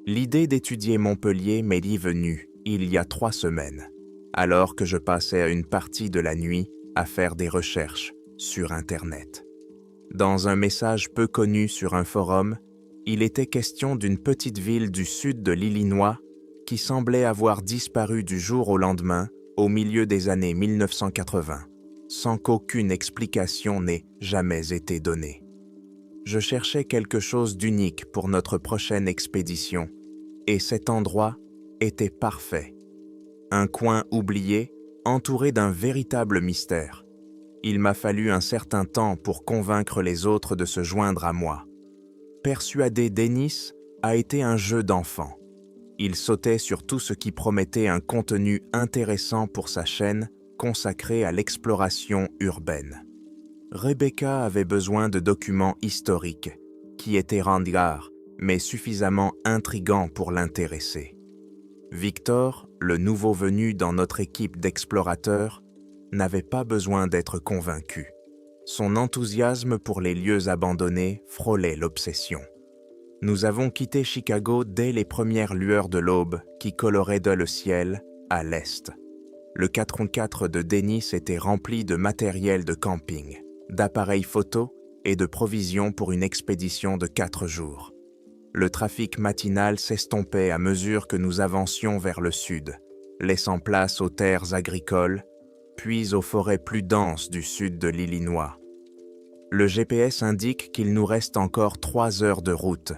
L'idée d'étudier Montpellier m'est venue il y a 3 semaines, alors que je passais une partie de la nuit à faire des recherches sur Internet. Dans un message peu connu sur un forum, il était question d'une petite ville du sud de l'Illinois qui semblait avoir disparu du jour au lendemain au milieu des années 1980, sans qu'aucune explication n'ait jamais été donnée. Je cherchais quelque chose d'unique pour notre prochaine expédition, et cet endroit était parfait. Un coin oublié, entouré d'un véritable mystère. Il m'a fallu un certain temps pour convaincre les autres de se joindre à moi. Persuader Dennis a été un jeu d'enfant. Il sautait sur tout ce qui promettait un contenu intéressant pour sa chaîne consacrée à l'exploration urbaine. Rebecca avait besoin de documents historiques, qui étaient ringards, mais suffisamment intrigants pour l'intéresser. Victor, le nouveau venu dans notre équipe d'explorateurs, n'avait pas besoin d'être convaincu. Son enthousiasme pour les lieux abandonnés frôlait l'obsession. Nous avons quitté Chicago dès les premières lueurs de l'aube qui coloraient le ciel à l'est. Le 4x4 de Dennis était rempli de matériel de camping, d'appareils photo et de provisions pour une expédition de 4 jours. Le trafic matinal s'estompait à mesure que nous avancions vers le sud, laissant place aux terres agricoles, puis aux forêts plus denses du sud de l'Illinois. Le GPS indique qu'il nous reste encore 3 heures de route,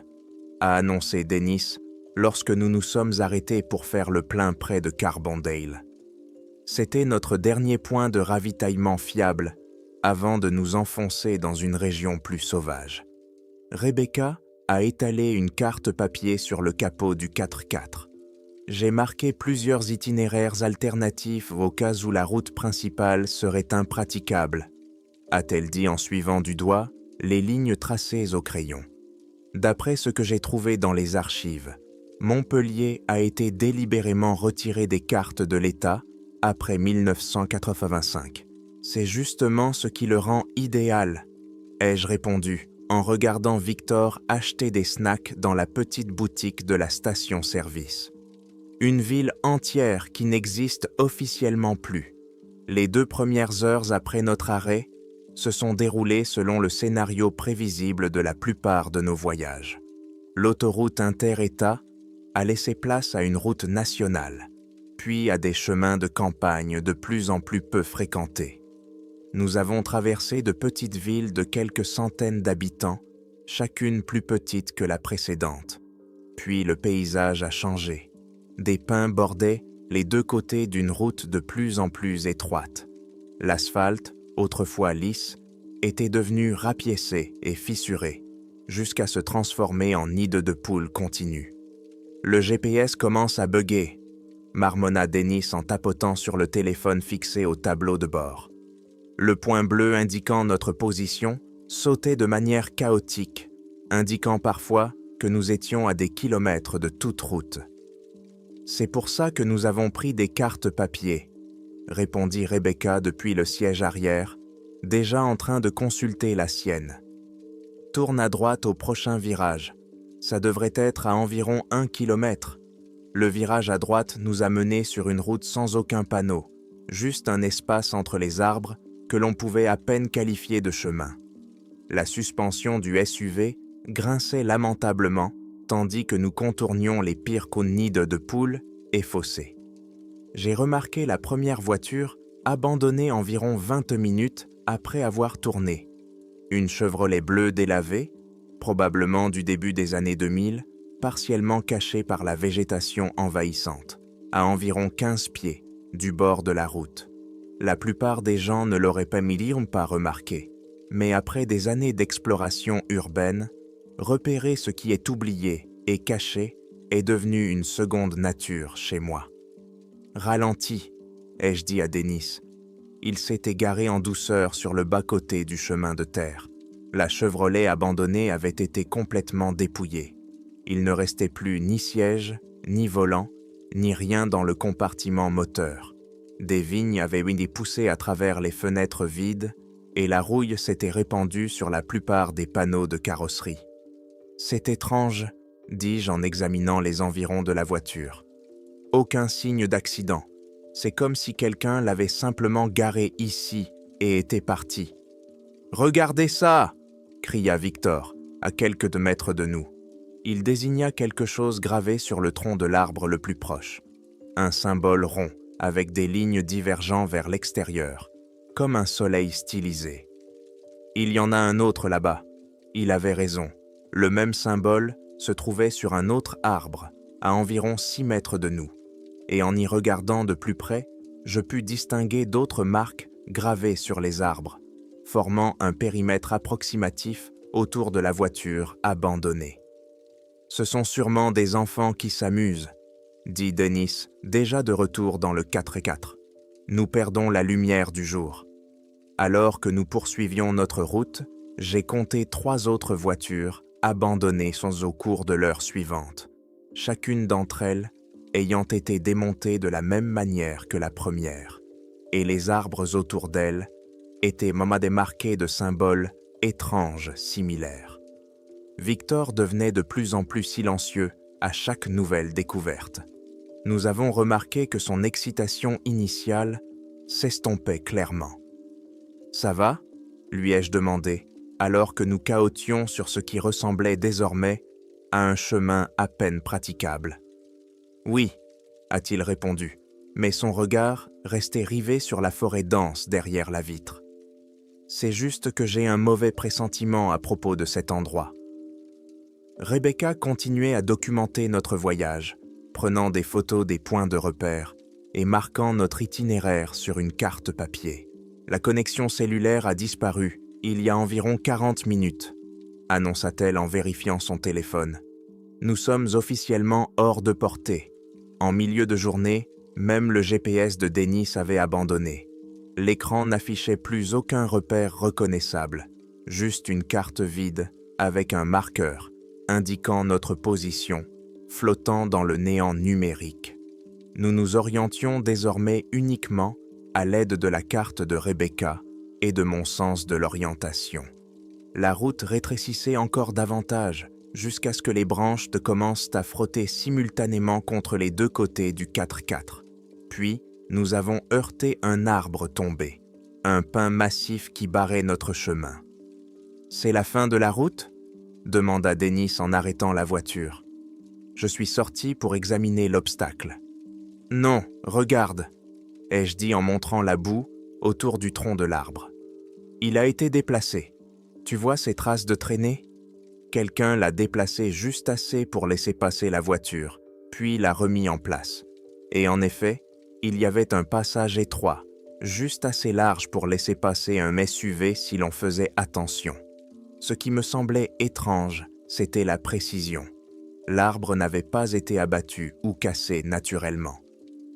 a annoncé Dennis lorsque nous nous sommes arrêtés pour faire le plein près de Carbondale. C'était notre dernier point de ravitaillement fiable avant de nous enfoncer dans une région plus sauvage. Rebecca a étalé une carte papier sur le capot du 4x4. J'ai marqué plusieurs itinéraires alternatifs au cas où la route principale serait impraticable, a-t-elle dit en suivant du doigt les lignes tracées au crayon. D'après ce que j'ai trouvé dans les archives, Montpellier a été délibérément retiré des cartes de l'État après 1985. C'est justement ce qui le rend idéal, ai-je répondu, en regardant Victor acheter des snacks dans la petite boutique de la station-service. Une ville entière qui n'existe officiellement plus. Les 2 premières heures après notre arrêt se sont déroulées selon le scénario prévisible de la plupart de nos voyages. L'autoroute inter-État a laissé place à une route nationale, puis à des chemins de campagne de plus en plus peu fréquentés. Nous avons traversé de petites villes de quelques centaines d'habitants, chacune plus petite que la précédente. Puis le paysage a changé. Des pins bordaient les 2 côtés d'une route de plus en plus étroite. L'asphalte, autrefois lisse, était devenu rapiécé et fissuré, jusqu'à se transformer en nid de poule continu. Le GPS commence à bugger, marmonna Dennis en tapotant sur le téléphone fixé au tableau de bord. Le point bleu indiquant notre position sautait de manière chaotique, indiquant parfois que nous étions à des kilomètres de toute route. C'est pour ça que nous avons pris des cartes papier, répondit Rebecca depuis le siège arrière, déjà en train de consulter la sienne. Tourne à droite au prochain virage. Ça devrait être à environ 1 kilomètre. Le virage à droite nous a menés sur une route sans aucun panneau, juste un espace entre les arbres que l'on pouvait à peine qualifier de chemin. La suspension du SUV grinçait lamentablement, tandis que nous contournions les pires nids de poules et fossés. J'ai remarqué la première voiture abandonnée environ 20 minutes après avoir tourné. Une Chevrolet bleue délavée, probablement du début des années 2000, partiellement cachée par la végétation envahissante, à environ 15 pieds du bord de la route. La plupart des gens ne l'auraient pas remarqué, mais après des années d'exploration urbaine, repérer ce qui est oublié et caché est devenu une seconde nature chez moi. Ralentis, ai-je dit à Dennis. Il s'est égaré en douceur sur le bas-côté du chemin de terre. La Chevrolet abandonnée avait été complètement dépouillée. Il ne restait plus ni siège, ni volant, ni rien dans le compartiment moteur. Des vignes avaient été poussées à travers les fenêtres vides et la rouille s'était répandue sur la plupart des panneaux de carrosserie. C'est étrange, dis-je en examinant les environs de la voiture. Aucun signe d'accident. C'est comme si quelqu'un l'avait simplement garée ici et était parti. « Regardez ça !» cria Victor, à quelques mètres de nous. Il désigna quelque chose gravé sur le tronc de l'arbre le plus proche. Un symbole rond, avec des lignes divergeant vers l'extérieur, comme un soleil stylisé. « Il y en a un autre là-bas. » Il avait raison. Le même symbole se trouvait sur un autre arbre, à environ 6 mètres de nous. Et en y regardant de plus près, je pus distinguer d'autres marques gravées sur les arbres, formant un périmètre approximatif autour de la voiture abandonnée. « Ce sont sûrement des enfants qui s'amusent, » dit Dennis, déjà de retour dans le 4x4. « Nous perdons la lumière du jour. » Alors que nous poursuivions notre route, j'ai compté 3 autres voitures abandonnées au cours de l'heure suivante, chacune d'entre elles ayant été démontée de la même manière que la première, et les arbres autour d'elles étaient marqués de symboles étranges similaires. Victor devenait de plus en plus silencieux à chaque nouvelle découverte. Nous avons remarqué que son excitation initiale s'estompait clairement. « Ça va ?» lui ai-je demandé, alors que nous cahotions sur ce qui ressemblait désormais à un chemin à peine praticable. « Oui, » a-t-il répondu, mais son regard restait rivé sur la forêt dense derrière la vitre. « C'est juste que j'ai un mauvais pressentiment à propos de cet endroit. » Rebecca continuait à documenter notre voyage, prenant des photos des points de repère et marquant notre itinéraire sur une carte papier. La connexion cellulaire a disparu il y a environ 40 minutes, annonça-t-elle en vérifiant son téléphone. Nous sommes officiellement hors de portée. En milieu de journée, même le GPS de Dennis avait abandonné. L'écran n'affichait plus aucun repère reconnaissable, juste une carte vide avec un marqueur indiquant notre position, flottant dans le néant numérique. Nous nous orientions désormais uniquement à l'aide de la carte de Rebecca et de mon sens de l'orientation. La route rétrécissait encore davantage jusqu'à ce que les branches commencent à frotter simultanément contre les 2 côtés du 4x4. Puis, nous avons heurté un arbre tombé, un pin massif qui barrait notre chemin. « C'est la fin de la route ?» demanda Dennis en arrêtant la voiture. Je suis sorti pour examiner l'obstacle. « Non, regarde !» ai-je dit en montrant la boue autour du tronc de l'arbre. Il a été déplacé. Tu vois ces traces de traînée? Quelqu'un l'a déplacé juste assez pour laisser passer la voiture, puis l'a remis en place. Et en effet, il y avait un passage étroit, juste assez large pour laisser passer un SUV si l'on faisait attention. Ce qui me semblait étrange, c'était la précision. L'arbre n'avait pas été abattu ou cassé naturellement.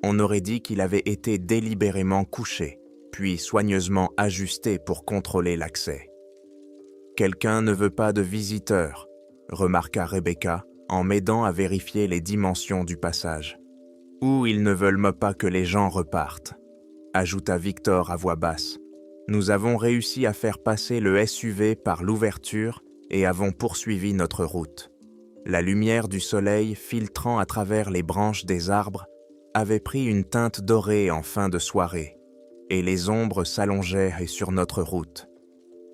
On aurait dit qu'il avait été délibérément couché, puis soigneusement ajusté pour contrôler l'accès. « Quelqu'un ne veut pas de visiteurs », remarqua Rebecca en m'aidant à vérifier les dimensions du passage. « Ou ils ne veulent pas que les gens repartent », ajouta Victor à voix basse. Nous avons réussi à faire passer le SUV par l'ouverture et avons poursuivi notre route. La lumière du soleil filtrant à travers les branches des arbres avait pris une teinte dorée en fin de soirée, et les ombres s'allongeaient sur notre route.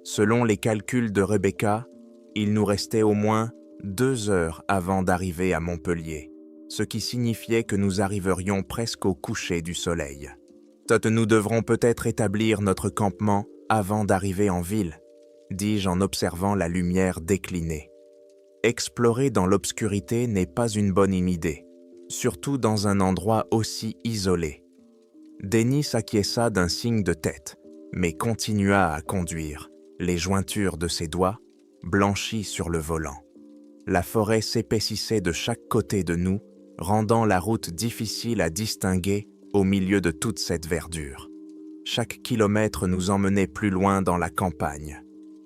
Selon les calculs de Rebecca, il nous restait au moins 2 heures avant d'arriver à Montpellier, ce qui signifiait que nous arriverions presque au coucher du soleil. Nous devrons peut-être établir notre campement avant d'arriver en ville, dis-je en observant la lumière décliner. Explorer dans l'obscurité n'est pas une bonne idée, surtout dans un endroit aussi isolé. Dennis acquiesça d'un signe de tête, mais continua à conduire, les jointures de ses doigts blanchies sur le volant. La forêt s'épaississait de chaque côté de nous, rendant la route difficile à distinguer au milieu de toute cette verdure. Chaque kilomètre nous emmenait plus loin dans la campagne,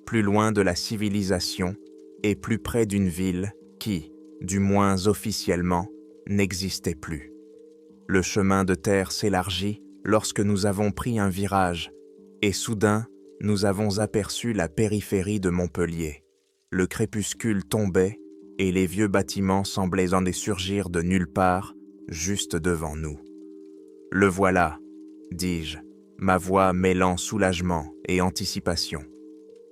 plus loin de la civilisation et plus près d'une ville qui, du moins officiellement, n'existait plus. Le chemin de terre s'élargit lorsque nous avons pris un virage et soudain, nous avons aperçu la périphérie de Montpellier. Le crépuscule tombait et les vieux bâtiments semblaient en surgir de nulle part, juste devant nous. « Le voilà », dis-je, ma voix mêlant soulagement et anticipation.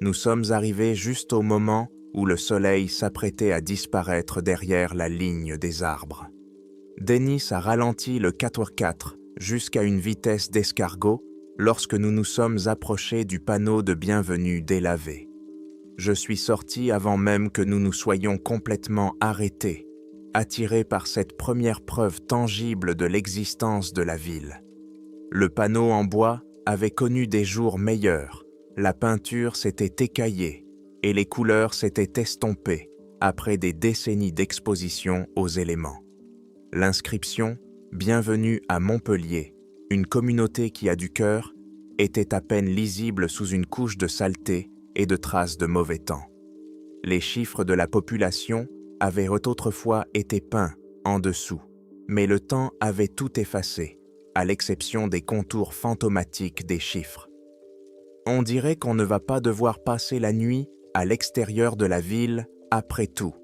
Nous sommes arrivés juste au moment où le soleil s'apprêtait à disparaître derrière la ligne des arbres. Dennis a ralenti le 4x4 jusqu'à une vitesse d'escargot lorsque nous nous sommes approchés du panneau de bienvenue délavé. Je suis sorti avant même que nous nous soyons complètement arrêtés, attirés par cette première preuve tangible de l'existence de la ville. Le panneau en bois avait connu des jours meilleurs, la peinture s'était écaillée et les couleurs s'étaient estompées après des décennies d'exposition aux éléments. L'inscription « Bienvenue à Montpellier, une communauté qui a du cœur » était à peine lisible sous une couche de saleté et de traces de mauvais temps. Les chiffres de la population avaient autrefois été peints en dessous, mais le temps avait tout effacé, à l'exception des contours fantomatiques des chiffres. On dirait qu'on ne va pas devoir passer la nuit à l'extérieur de la ville après tout,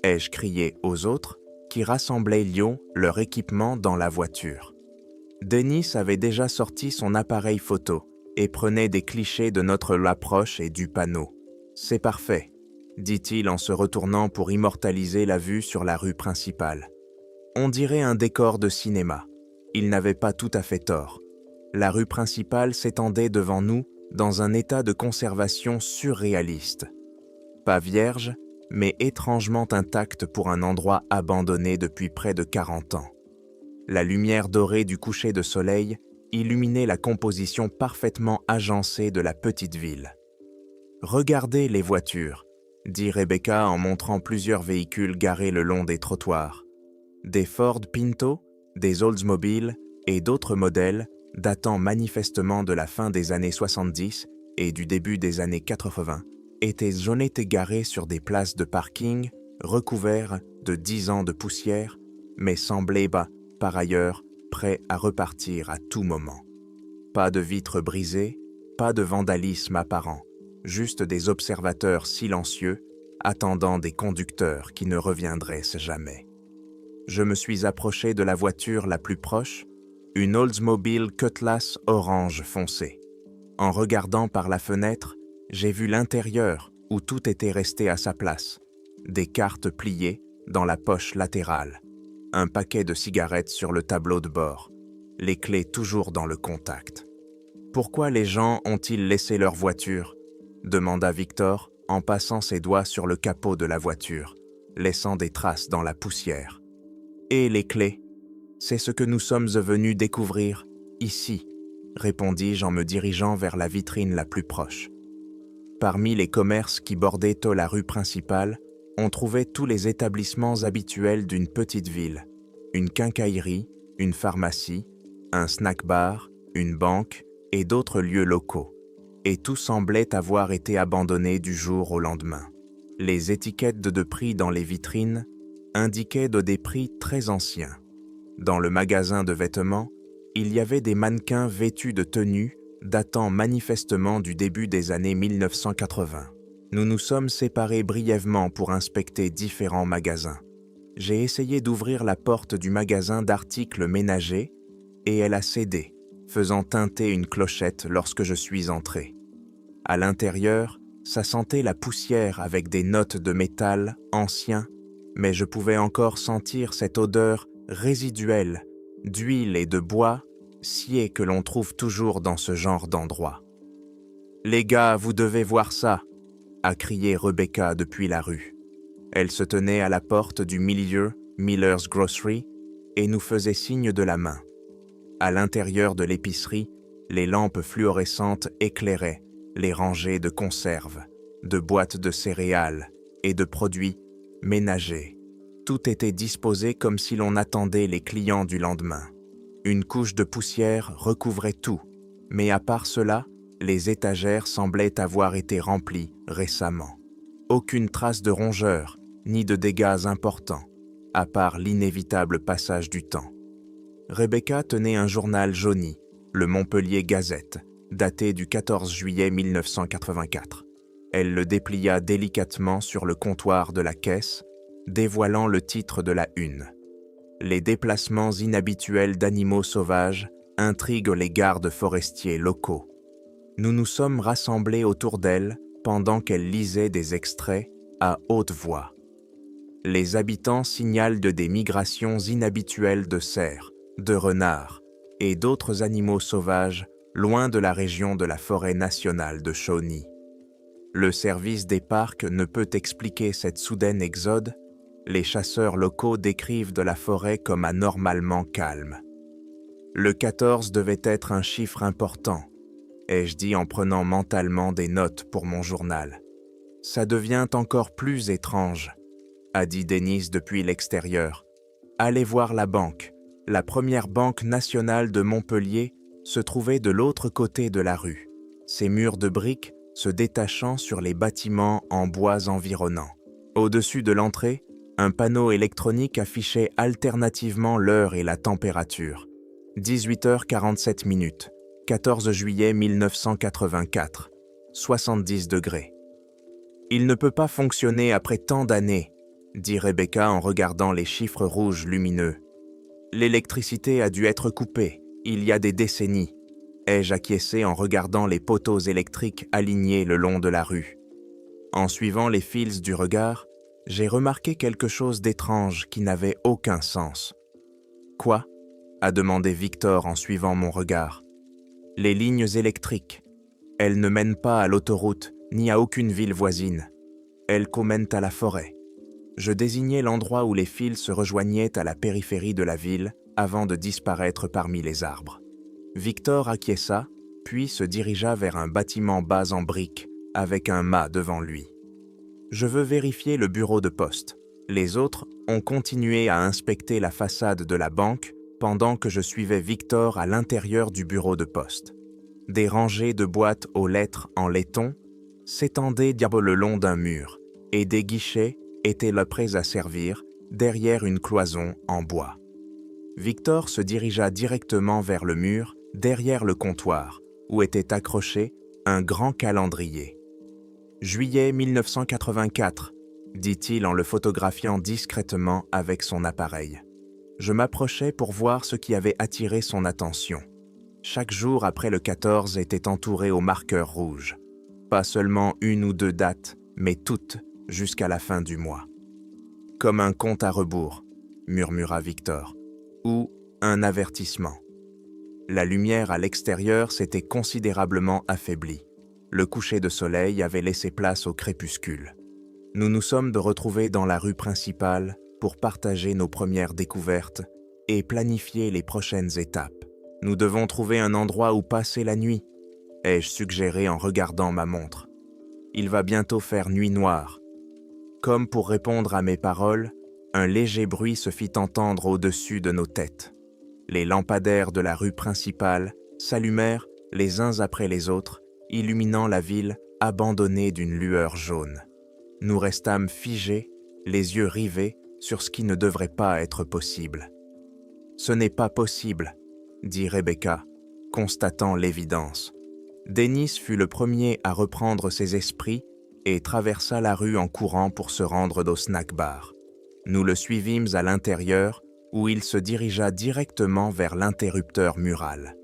ai-je crié aux autres qui rassemblaient leur équipement dans la voiture. Dennis avait déjà sorti son appareil photo et prenait des clichés de notre approche et du panneau. « C'est parfait », dit-il en se retournant pour immortaliser la vue sur la rue principale. On dirait un décor de cinéma. Il n'avait pas tout à fait tort. La rue principale s'étendait devant nous dans un état de conservation surréaliste. Pas vierge, mais étrangement intacte pour un endroit abandonné depuis près de 40 ans. La lumière dorée du coucher de soleil illuminait la composition parfaitement agencée de la petite ville. « Regardez les voitures », dit Rebecca en montrant plusieurs véhicules garés le long des trottoirs. Des Ford Pinto, des Oldsmobile et d'autres modèles datant manifestement de la fin des années 70 et du début des années 80 étaient garés sur des places de parking recouverts de 10 ans de poussière, mais semblaient par ailleurs prêts à repartir à tout moment. Pas de vitres brisées, pas de vandalisme apparent, juste des observateurs silencieux attendant des conducteurs qui ne reviendraient jamais. Je me suis approché de la voiture la plus proche, une Oldsmobile Cutlass orange foncé. En regardant par la fenêtre, j'ai vu l'intérieur où tout était resté à sa place. Des cartes pliées dans la poche latérale, un paquet de cigarettes sur le tableau de bord, les clés toujours dans le contact. « Pourquoi les gens ont-ils laissé leur voiture ?» demanda Victor en passant ses doigts sur le capot de la voiture, laissant des traces dans la poussière. « Et les clés ? C'est ce que nous sommes venus découvrir, ici, » répondis-je en me dirigeant vers la vitrine la plus proche. Parmi les commerces qui bordaient la rue principale, on trouvait tous les établissements habituels d'une petite ville. Une quincaillerie, une pharmacie, un snack-bar, une banque et d'autres lieux locaux. Et tout semblait avoir été abandonné du jour au lendemain. Les étiquettes de prix dans les vitrines indiquaient des prix très anciens. Dans le magasin de vêtements, il y avait des mannequins vêtus de tenues datant manifestement du début des années 1980. Nous nous sommes séparés brièvement pour inspecter différents magasins. J'ai essayé d'ouvrir la porte du magasin d'articles ménagers et elle a cédé, faisant tinter une clochette lorsque je suis entré. À l'intérieur, ça sentait la poussière avec des notes de métal ancien, mais je pouvais encore sentir cette odeur résiduelle d'huile et de bois scié que l'on trouve toujours dans ce genre d'endroit. « Les gars, vous devez voir ça !» a crié Rebecca depuis la rue. Elle se tenait à la porte du milieu Miller's Grocery et nous faisait signe de la main. À l'intérieur de l'épicerie, les lampes fluorescentes éclairaient les rangées de conserves, de boîtes de céréales et de produits ménagers. Tout était disposé comme si l'on attendait les clients du lendemain. Une couche de poussière recouvrait tout, mais à part cela, les étagères semblaient avoir été remplies récemment. Aucune trace de rongeurs, ni de dégâts importants, à part l'inévitable passage du temps. Rebecca tenait un journal jauni, le Montpellier Gazette, daté du 14 juillet 1984. Elle le déplia délicatement sur le comptoir de la caisse, dévoilant le titre de la une. Les déplacements inhabituels d'animaux sauvages intriguent les gardes forestiers locaux. Nous nous sommes rassemblés autour d'elle pendant qu'elle lisait des extraits à haute voix. Les habitants signalent des migrations inhabituelles de cerfs, de renards et d'autres animaux sauvages loin de la région de la forêt nationale de Shawnee. Le service des parcs ne peut expliquer cette soudaine exode. Les chasseurs locaux décrivent de la forêt comme anormalement calme. Le 14 devait être un chiffre important, ai-je dit en prenant mentalement des notes pour mon journal. Ça devient encore plus étrange, a dit Dennis depuis l'extérieur. Allez voir la banque. La première banque nationale de Montpellier se trouvait de l'autre côté de la rue, ses murs de briques se détachant sur les bâtiments en bois environnants. Au-dessus de l'entrée, un panneau électronique affichait alternativement l'heure et la température. 18h47, 14 juillet 1984, 70 degrés. Il ne peut pas fonctionner après tant d'années, dit Rebecca en regardant les chiffres rouges lumineux. L'électricité a dû être coupée, il y a des décennies, ai-je acquiescé en regardant les poteaux électriques alignés le long de la rue. En suivant les fils du regard, j'ai remarqué quelque chose d'étrange qui n'avait aucun sens. « Quoi ?» a demandé Victor en suivant mon regard. « Les lignes électriques. Elles ne mènent pas à l'autoroute ni à aucune ville voisine. Elles mènent à la forêt. » Je désignais l'endroit où les fils se rejoignaient à la périphérie de la ville avant de disparaître parmi les arbres. Victor acquiesça, puis se dirigea vers un bâtiment bas en briques avec un mât devant lui. Je veux vérifier le bureau de poste. Les autres ont continué à inspecter la façade de la banque pendant que je suivais Victor à l'intérieur du bureau de poste. Des rangées de boîtes aux lettres en laiton s'étendaient le long d'un mur et des guichets étaient là prêts à servir derrière une cloison en bois. Victor se dirigea directement vers le mur derrière le comptoir où était accroché un grand calendrier. Juillet 1984, dit-il en le photographiant discrètement avec son appareil. Je m'approchai pour voir ce qui avait attiré son attention. Chaque jour après le 14 était entouré au marqueur rouge. Pas seulement une ou deux dates, mais toutes jusqu'à la fin du mois. Comme un compte à rebours, murmura Victor, ou un avertissement. La lumière à l'extérieur s'était considérablement affaiblie. Le coucher de soleil avait laissé place au crépuscule. Nous nous sommes retrouvés dans la rue principale pour partager nos premières découvertes et planifier les prochaines étapes. Nous devons trouver un endroit où passer la nuit, ai-je suggéré en regardant ma montre. Il va bientôt faire nuit noire. Comme pour répondre à mes paroles, un léger bruit se fit entendre au-dessus de nos têtes. Les lampadaires de la rue principale s'allumèrent les uns après les autres, illuminant la ville abandonnée d'une lueur jaune. Nous restâmes figés, les yeux rivés sur ce qui ne devrait pas être possible. « Ce n'est pas possible », dit Rebecca, constatant l'évidence. Dennis fut le premier à reprendre ses esprits et traversa la rue en courant pour se rendre au snack-bar. Nous le suivîmes à l'intérieur, où il se dirigea directement vers l'interrupteur mural.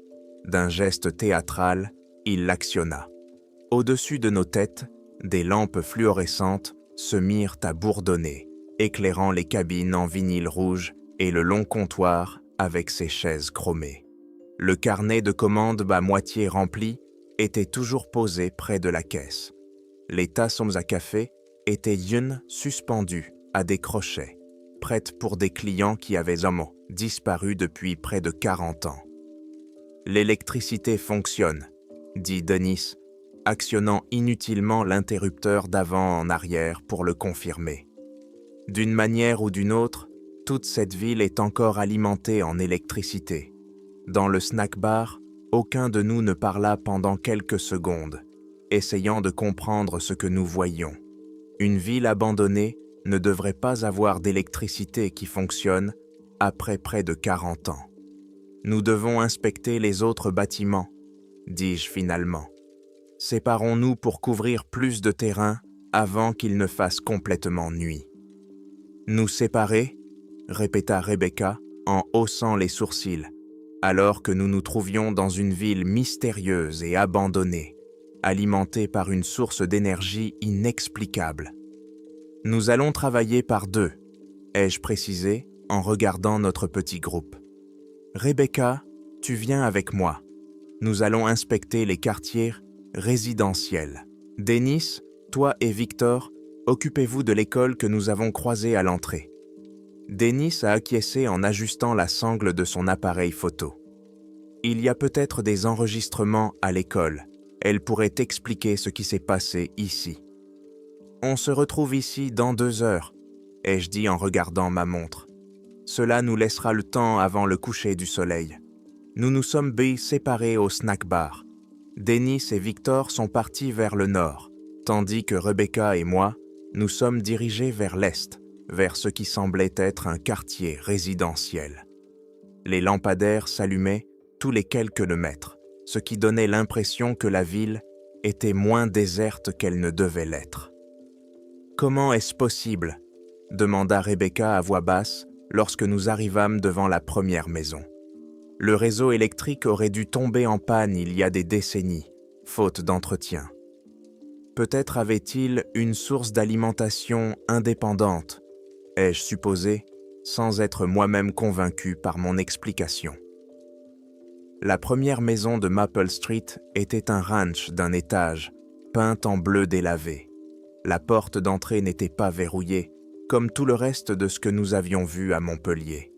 D'un geste théâtral, il l'actionna. Au-dessus de nos têtes, des lampes fluorescentes se mirent à bourdonner, éclairant les cabines en vinyle rouge et le long comptoir avec ses chaises chromées. Le carnet de commandes à moitié rempli était toujours posé près de la caisse. Les tasses à café étaient suspendues à des crochets, prêtes pour des clients qui avaient disparu depuis près de 40 ans. « L'électricité fonctionne », dit Dennis, actionnant inutilement l'interrupteur d'avant en arrière pour le confirmer. D'une manière ou d'une autre, toute cette ville est encore alimentée en électricité. Dans le snack-bar, aucun de nous ne parla pendant quelques secondes, essayant de comprendre ce que nous voyions. Une ville abandonnée ne devrait pas avoir d'électricité qui fonctionne après près de 40 ans. Nous devons inspecter les autres bâtiments, dis-je finalement. Séparons-nous pour couvrir plus de terrain avant qu'il ne fasse complètement nuit. Nous séparer, répéta Rebecca en haussant les sourcils, alors que nous nous trouvions dans une ville mystérieuse et abandonnée, alimentée par une source d'énergie inexplicable. Nous allons travailler par deux, ai-je précisé en regardant notre petit groupe. Rebecca, tu viens avec moi. Nous allons inspecter les quartiers résidentiels. Dennis, toi et Victor, occupez-vous de l'école que nous avons croisée à l'entrée. Dennis a acquiescé en ajustant la sangle de son appareil photo. Il y a peut-être des enregistrements à l'école. Elle pourrait expliquer ce qui s'est passé ici. On se retrouve ici dans 2 heures, ai-je dit en regardant ma montre. Cela nous laissera le temps avant le coucher du soleil. Nous nous sommes séparés au snack bar. Dennis et Victor sont partis vers le nord, tandis que Rebecca et moi, nous sommes dirigés vers l'est, vers ce qui semblait être un quartier résidentiel. Les lampadaires s'allumaient tous les quelques mètres, ce qui donnait l'impression que la ville était moins déserte qu'elle ne devait l'être. « Comment est-ce possible ?» demanda Rebecca à voix basse lorsque nous arrivâmes devant la première maison. Le réseau électrique aurait dû tomber en panne il y a des décennies, faute d'entretien. Peut-être avait-il une source d'alimentation indépendante, ai-je supposé, sans être moi-même convaincu par mon explication. La première maison de Maple Street était un ranch d'un étage, peint en bleu délavé. La porte d'entrée n'était pas verrouillée, comme tout le reste de ce que nous avions vu à Montpellier.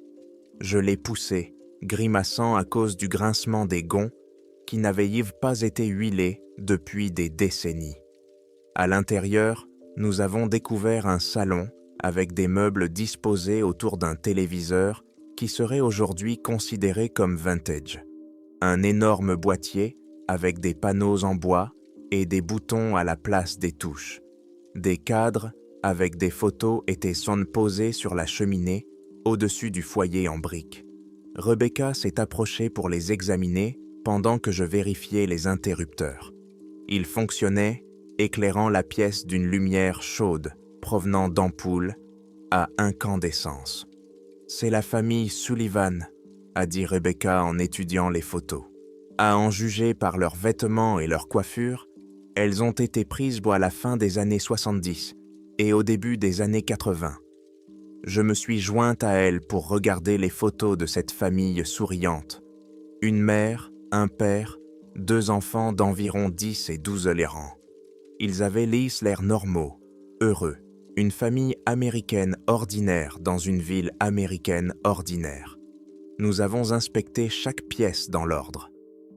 Je l'ai poussé, grimaçant à cause du grincement des gonds qui n'avaient pas été huilés depuis des décennies. À l'intérieur, nous avons découvert un salon avec des meubles disposés autour d'un téléviseur qui serait aujourd'hui considéré comme vintage. Un énorme boîtier avec des panneaux en bois et des boutons à la place des touches. Des cadres avec des photos étaient posés sur la cheminée au-dessus du foyer en briques. Rebecca s'est approchée pour les examiner pendant que je vérifiais les interrupteurs. Ils fonctionnaient, éclairant la pièce d'une lumière chaude provenant d'ampoules à incandescence. « C'est la famille Sullivan », a dit Rebecca en étudiant les photos. À en juger par leurs vêtements et leurs coiffures, elles ont été prises à la fin des années 70 et au début des années 80. Je me suis jointe à elle pour regarder les photos de cette famille souriante. Une mère, un père, 2 enfants d'environ 10 et 12 ans. Ils avaient l'air normaux, heureux. Une famille américaine ordinaire dans une ville américaine ordinaire. Nous avons inspecté chaque pièce dans l'ordre.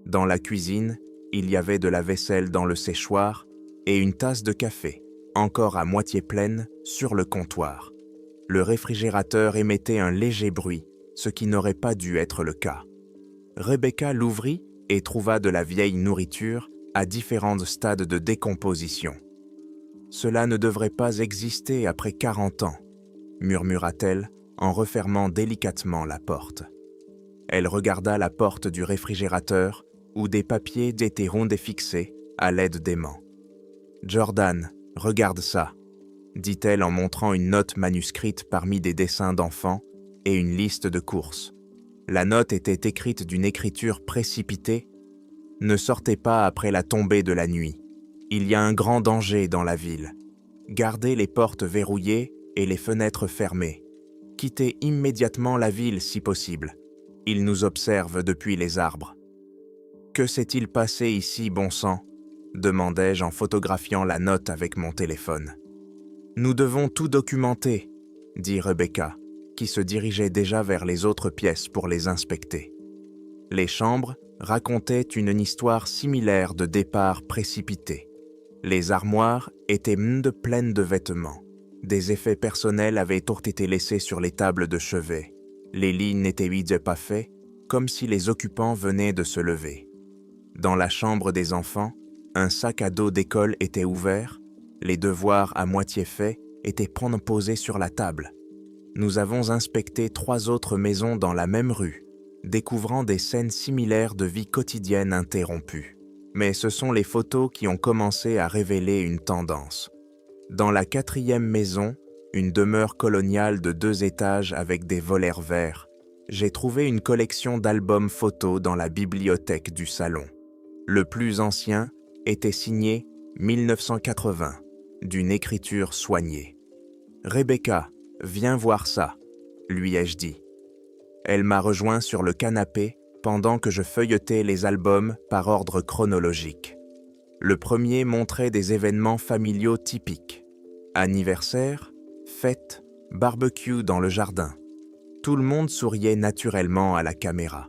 Dans la cuisine, il y avait de la vaisselle dans le séchoir et une tasse de café, encore à moitié pleine, sur le comptoir. Le réfrigérateur émettait un léger bruit, ce qui n'aurait pas dû être le cas. Rebecca l'ouvrit et trouva de la vieille nourriture à différents stades de décomposition. « Cela ne devrait pas exister après 40 ans, murmura-t-elle en refermant délicatement la porte. Elle regarda la porte du réfrigérateur où des papiers étaient rondés fixés à l'aide d'aimants. « Jordan, regarde ça », dit-elle en montrant une note manuscrite parmi des dessins d'enfants et une liste de courses. La note était écrite d'une écriture précipitée. « Ne sortez pas après la tombée de la nuit. Il y a un grand danger dans la ville. Gardez les portes verrouillées et les fenêtres fermées. Quittez immédiatement la ville si possible. Ils nous observent depuis les arbres. »« Que s'est-il passé ici, bon sang ?» demandai-je en photographiant la note avec mon téléphone. « Nous devons tout documenter, » dit Rebecca, qui se dirigeait déjà vers les autres pièces pour les inspecter. Les chambres racontaient une histoire similaire de départ précipité. Les armoires étaient pleines de vêtements. Des effets personnels avaient été laissés sur les tables de chevet. Les lits n'étaient pas faits, comme si les occupants venaient de se lever. Dans la chambre des enfants, un sac à dos d'école était ouvert, les devoirs à moitié faits étaient posés sur la table. Nous avons inspecté 3 autres maisons dans la même rue, découvrant des scènes similaires de vie quotidienne interrompues. Mais ce sont les photos qui ont commencé à révéler une tendance. Dans la 4e maison, une demeure coloniale de 2 étages avec des volets verts, j'ai trouvé une collection d'albums photos dans la bibliothèque du salon. Le plus ancien était signé 1980, d'une écriture soignée. « Rebecca, viens voir ça », lui ai-je dit. Elle m'a rejoint sur le canapé pendant que je feuilletais les albums par ordre chronologique. Le premier montrait des événements familiaux typiques. Anniversaire, fête, barbecue dans le jardin. Tout le monde souriait naturellement à la caméra.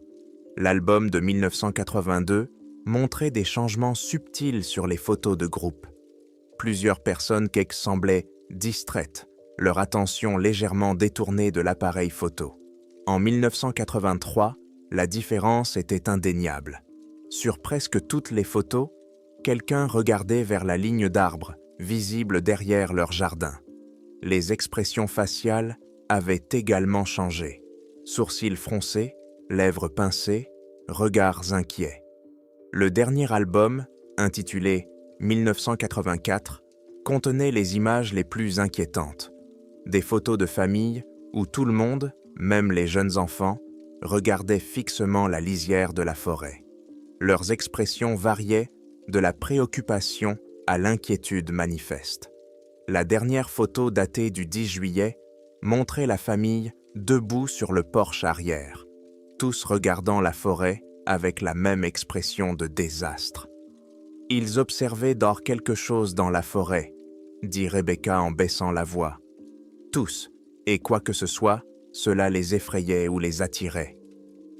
L'album de 1982 montrait des changements subtils sur les photos de groupe. Plusieurs personnes semblaient distraites, leur attention légèrement détournée de l'appareil photo. En 1983, la différence était indéniable. Sur presque toutes les photos, quelqu'un regardait vers la ligne d'arbres, visible derrière leur jardin. Les expressions faciales avaient également changé. Sourcils froncés, lèvres pincées, regards inquiets. Le dernier album, intitulé 1984, contenait les images les plus inquiétantes. Des photos de famille où tout le monde, même les jeunes enfants, regardait fixement la lisière de la forêt. Leurs expressions variaient de la préoccupation à l'inquiétude manifeste. La dernière photo datée du 10 juillet montrait la famille debout sur le porche arrière, tous regardant la forêt avec la même expression de désastre. « Ils observaient d'or quelque chose dans la forêt », dit Rebecca en baissant la voix. « Tous, et quoi que ce soit, cela les effrayait ou les attirait. »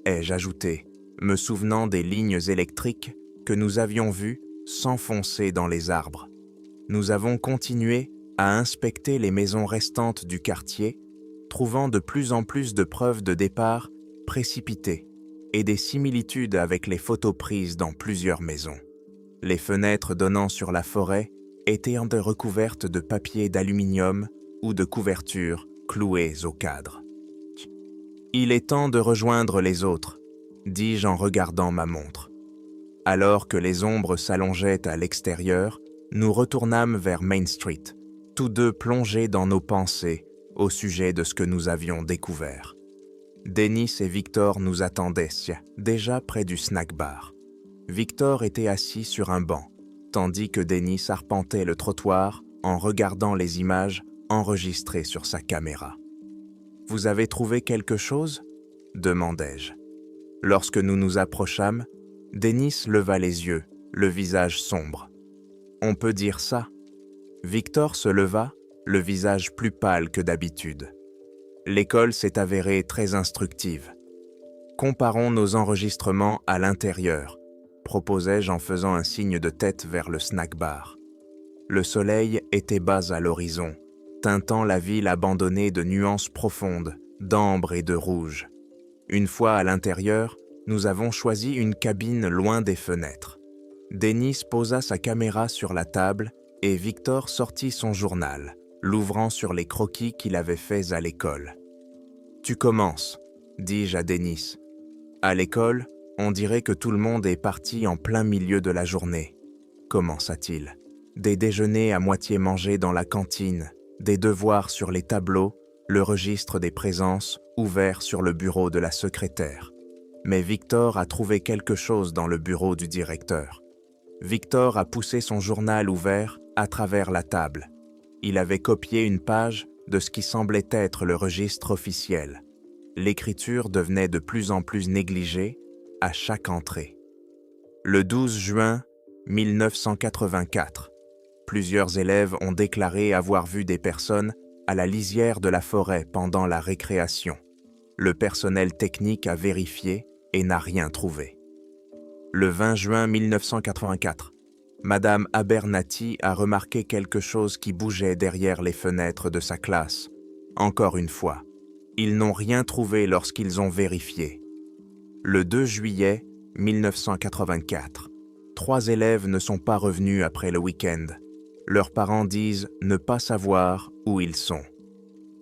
Ai-je ajouté, me souvenant des lignes électriques que nous avions vues s'enfoncer dans les arbres. Nous avons continué à inspecter les maisons restantes du quartier, trouvant de plus en plus de preuves de départ précipitées et des similitudes avec les photos prises dans plusieurs maisons. Les fenêtres donnant sur la forêt étaient recouvertes de papier d'aluminium ou de couvertures clouées au cadre. « Il est temps de rejoindre les autres », dis-je en regardant ma montre. Alors que les ombres s'allongeaient à l'extérieur, nous retournâmes vers Main Street, tous deux plongés dans nos pensées au sujet de ce que nous avions découvert. Dennis et Victor nous attendaient déjà près du snack bar. Victor était assis sur un banc, tandis que Dennis arpentait le trottoir en regardant les images enregistrées sur sa caméra. « Vous avez trouvé quelque chose ?» demandai-je. Lorsque nous nous approchâmes, Dennis leva les yeux, le visage sombre. « On peut dire ça ?» Victor se leva, le visage plus pâle que d'habitude. L'école s'est avérée très instructive. Comparons nos enregistrements à l'intérieur, proposai-je en faisant un signe de tête vers le snack bar. Le soleil était bas à l'horizon, teintant la ville abandonnée de nuances profondes, d'ambre et de rouge. Une fois à l'intérieur, nous avons choisi une cabine loin des fenêtres. Dennis posa sa caméra sur la table et Victor sortit son journal, l'ouvrant sur les croquis qu'il avait faits à l'école. « Tu commences », dis-je à Dennis. « À l'école, on dirait que tout le monde est parti en plein milieu de la journée. » commença-t-il. « Des déjeuners à moitié mangés dans la cantine, des devoirs sur les tableaux, le registre des présences ouvert sur le bureau de la secrétaire. Mais Victor a trouvé quelque chose dans le bureau du directeur. Victor a poussé son journal ouvert à travers la table. Il avait copié une page de ce qui semblait être le registre officiel. L'écriture devenait de plus en plus négligée à chaque entrée. Le 12 juin 1984, plusieurs élèves ont déclaré avoir vu des personnes à la lisière de la forêt pendant la récréation. Le personnel technique a vérifié et n'a rien trouvé. Le 20 juin 1984, Madame Abernathy a remarqué quelque chose qui bougeait derrière les fenêtres de sa classe. Encore une fois, ils n'ont rien trouvé lorsqu'ils ont vérifié. Le 2 juillet 1984, 3 élèves ne sont pas revenus après le week-end. Leurs parents disent ne pas savoir où ils sont.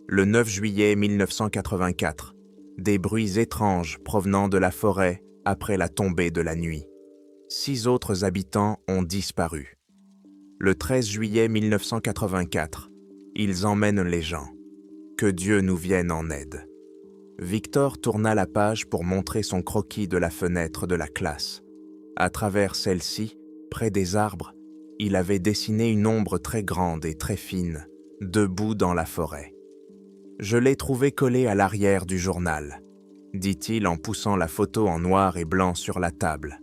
Le 9 juillet 1984, des bruits étranges provenant de la forêt après la tombée de la nuit. 6 autres habitants ont disparu. Le 13 juillet 1984, Ils emmènent les gens. Que Dieu nous vienne en aide. » Victor tourna la page pour montrer son croquis de la fenêtre de la classe. À travers celle-ci, près des arbres, il avait dessiné une ombre très grande et très fine, debout dans la forêt. « Je l'ai trouvée collée à l'arrière du journal, » dit-il en poussant la photo en noir et blanc sur la table.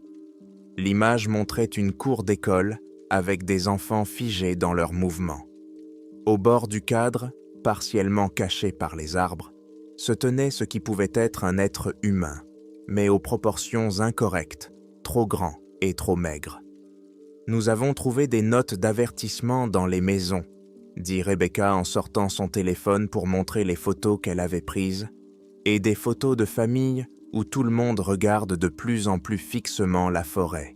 L'image montrait une cour d'école avec des enfants figés dans leurs mouvements. Au bord du cadre, partiellement caché par les arbres, se tenait ce qui pouvait être un être humain, mais aux proportions incorrectes, trop grand et trop maigre. « Nous avons trouvé des notes d'avertissement dans les maisons, » dit Rebecca en sortant son téléphone pour montrer les photos qu'elle avait prises, et des photos de famille où tout le monde regarde de plus en plus fixement la forêt.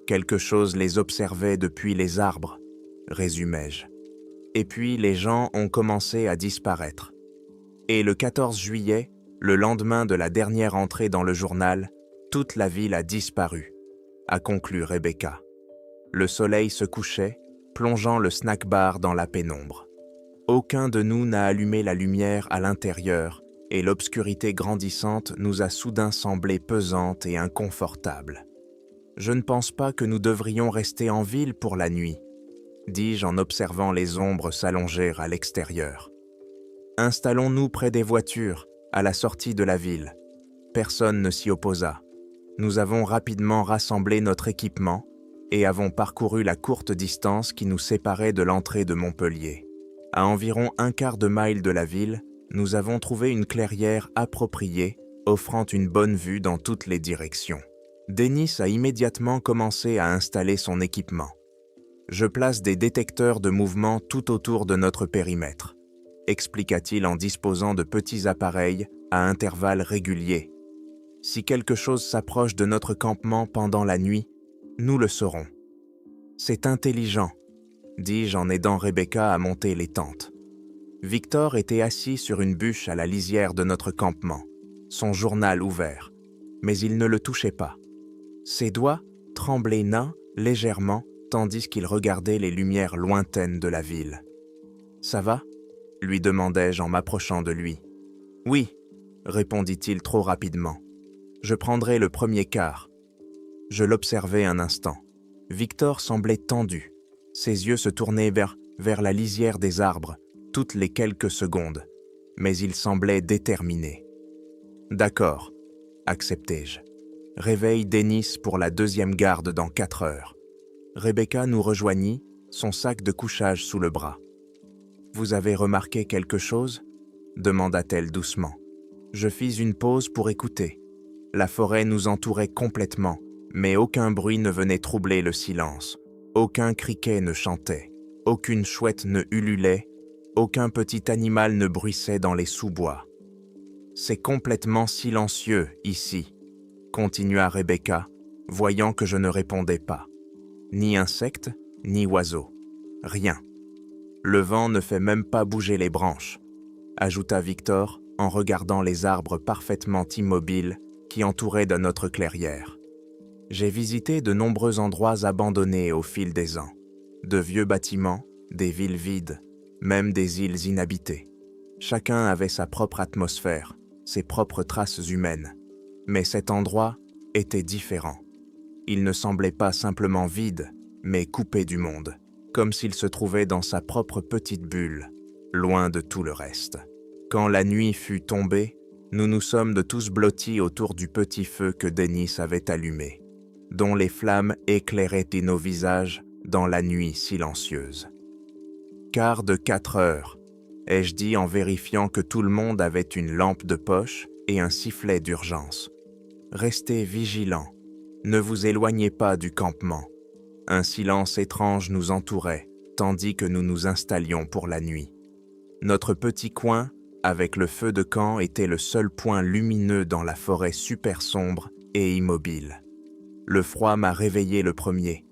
Quelque chose les observait depuis les arbres, résumai-je. Et puis les gens ont commencé à disparaître. Et le 14 juillet, le lendemain de la dernière entrée dans le journal, toute la ville a disparu, a conclu Rebecca. Le soleil se couchait, plongeant le snack-bar dans la pénombre. Aucun de nous n'a allumé la lumière à l'intérieur et l'obscurité grandissante nous a soudain semblé pesante et inconfortable. Je ne pense pas que nous devrions rester en ville pour la nuit, dis-je en observant les ombres s'allonger à l'extérieur. Installons-nous près des voitures, à la sortie de la ville. Personne ne s'y opposa. Nous avons rapidement rassemblé notre équipement et avons parcouru la courte distance qui nous séparait de l'entrée de Montpellier. À environ un quart de mille de la ville, nous avons trouvé une clairière appropriée, offrant une bonne vue dans toutes les directions. Denis a immédiatement commencé à installer son équipement. Je place des détecteurs de mouvement tout autour de notre périmètre, expliqua-t-il en disposant de petits appareils à intervalles réguliers. Si quelque chose s'approche de notre campement pendant la nuit, nous le saurons. C'est intelligent, dis-je en aidant Rebecca à monter les tentes. Victor était assis sur une bûche à la lisière de notre campement, son journal ouvert, mais il ne le touchait pas. Ses doigts tremblaient nains, légèrement, tandis qu'il regardait les lumières lointaines de la ville. « Ça va ?» lui demandai-je en m'approchant de lui. « Oui, » répondit-il trop rapidement. « Je prendrai le premier quart. » Je l'observai un instant. Victor semblait tendu. Ses yeux se tournaient vers la lisière des arbres, toutes les quelques secondes, mais il semblait déterminé. « D'accord, » acceptai-je. « Réveille Denis pour la deuxième garde dans 4 heures. » Rebecca nous rejoignit, son sac de couchage sous le bras. « Vous avez remarqué quelque chose ?» demanda-t-elle doucement. Je fis une pause pour écouter. La forêt nous entourait complètement, mais aucun bruit ne venait troubler le silence. Aucun criquet ne chantait, aucune chouette ne ululait, aucun petit animal ne bruissait dans les sous-bois. « C'est complètement silencieux ici, » continua Rebecca, voyant que je ne répondais pas. Ni insectes, ni oiseaux. Rien. Le vent ne fait même pas bouger les branches, ajouta Victor en regardant les arbres parfaitement immobiles qui entouraient de notre clairière. J'ai visité de nombreux endroits abandonnés au fil des ans. De vieux bâtiments, des villes vides, même des îles inhabitées. Chacun avait sa propre atmosphère, ses propres traces humaines. Mais cet endroit était différent. Il ne semblait pas simplement vide, mais coupé du monde, comme s'il se trouvait dans sa propre petite bulle, loin de tout le reste. Quand la nuit fut tombée, nous nous sommes de tous blottis autour du petit feu que Denis avait allumé, dont les flammes éclairaient nos visages dans la nuit silencieuse. « Quart de 4 heures, ai-je dit en vérifiant que tout le monde avait une lampe de poche et un sifflet d'urgence. Restez vigilants, ne vous éloignez pas du campement. Un silence étrange nous entourait, tandis que nous nous installions pour la nuit. Notre petit coin, avec le feu de camp, était le seul point lumineux dans la forêt super sombre et immobile. Le froid m'a réveillé le premier.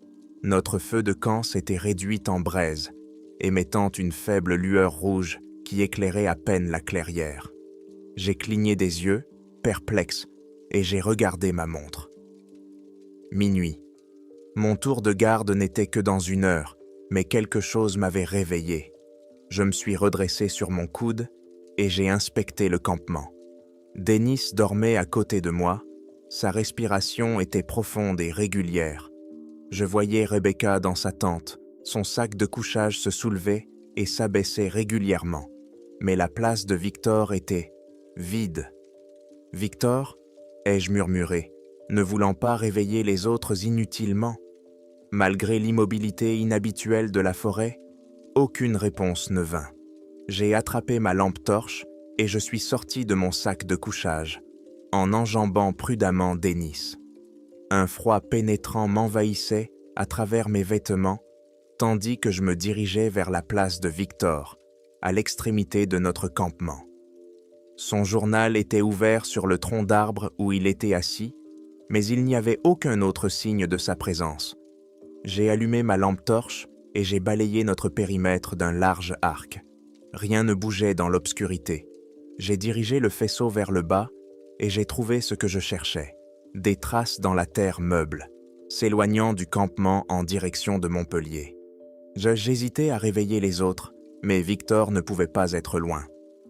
Notre feu de camp s'était réduit en braise, émettant une faible lueur rouge qui éclairait à peine la clairière. J'ai cligné des yeux, perplexe, et j'ai regardé ma montre. Minuit. Mon tour de garde n'était que dans 1 heure, mais quelque chose m'avait réveillé. Je me suis redressé sur mon coude et j'ai inspecté le campement. Denis dormait à côté de moi. Sa respiration était profonde et régulière. Je voyais Rebecca dans sa tente. Son sac de couchage se soulevait et s'abaissait régulièrement. Mais la place de Victor était vide. « Victor ?» ai-je murmuré, ne voulant pas réveiller les autres inutilement. Malgré l'immobilité inhabituelle de la forêt, aucune réponse ne vint. J'ai attrapé ma lampe torche et je suis sorti de mon sac de couchage, en enjambant prudemment Denis. Un froid pénétrant m'envahissait à travers mes vêtements, tandis que je me dirigeais vers la place de Victor, à l'extrémité de notre campement. Son journal était ouvert sur le tronc d'arbre où il était assis, mais il n'y avait aucun autre signe de sa présence. J'ai allumé ma lampe torche et j'ai balayé notre périmètre d'un large arc. Rien ne bougeait dans l'obscurité. J'ai dirigé le faisceau vers le bas et j'ai trouvé ce que je cherchais. Des traces dans la terre meuble, s'éloignant du campement en direction de Montpellier. J'hésitais à réveiller les autres, mais Victor ne pouvait pas être loin,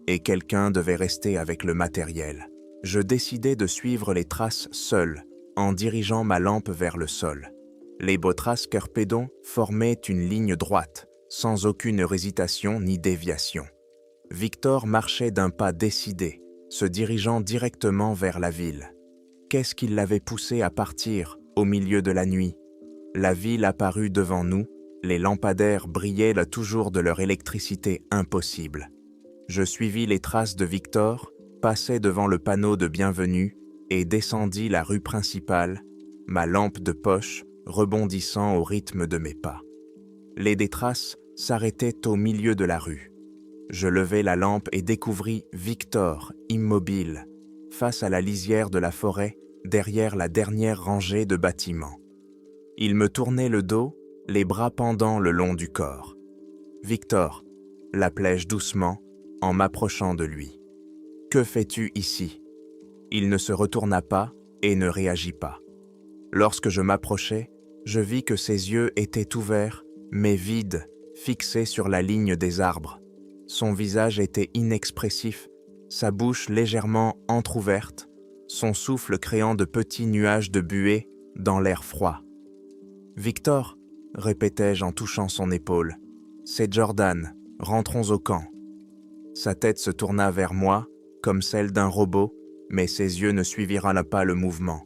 et quelqu'un devait rester avec le matériel. Je décidai de suivre les traces seul, en dirigeant ma lampe vers le sol. Les Botras Carpedon formaient une ligne droite, sans aucune hésitation ni déviation. Victor marchait d'un pas décidé, se dirigeant directement vers la ville. Qu'est-ce qui l'avait poussé à partir au milieu de la nuit? La ville apparut devant nous, les lampadaires brillaient là toujours de leur électricité impossible. Je suivis les traces de Victor, passai devant le panneau de bienvenue et descendis la rue principale, ma lampe de poche rebondissant au rythme de mes pas. Les détraces s'arrêtaient au milieu de la rue. Je levai la lampe et découvris Victor, immobile, face à la lisière de la forêt, derrière la dernière rangée de bâtiments. Il me tournait le dos, les bras pendant le long du corps. « Victor » l'appelai-je doucement, en m'approchant de lui. « Que fais-tu ici » Il ne se retourna pas et ne réagit pas. Lorsque je m'approchai, je vis que ses yeux étaient ouverts, mais vides, fixés sur la ligne des arbres. Son visage était inexpressif, sa bouche légèrement entr'ouverte, son souffle créant de petits nuages de buée dans l'air froid. « Victor » répétai-je en touchant son épaule. « C'est Jordan, rentrons au camp. » Sa tête se tourna vers moi, comme celle d'un robot, mais ses yeux ne suivirent pas le mouvement.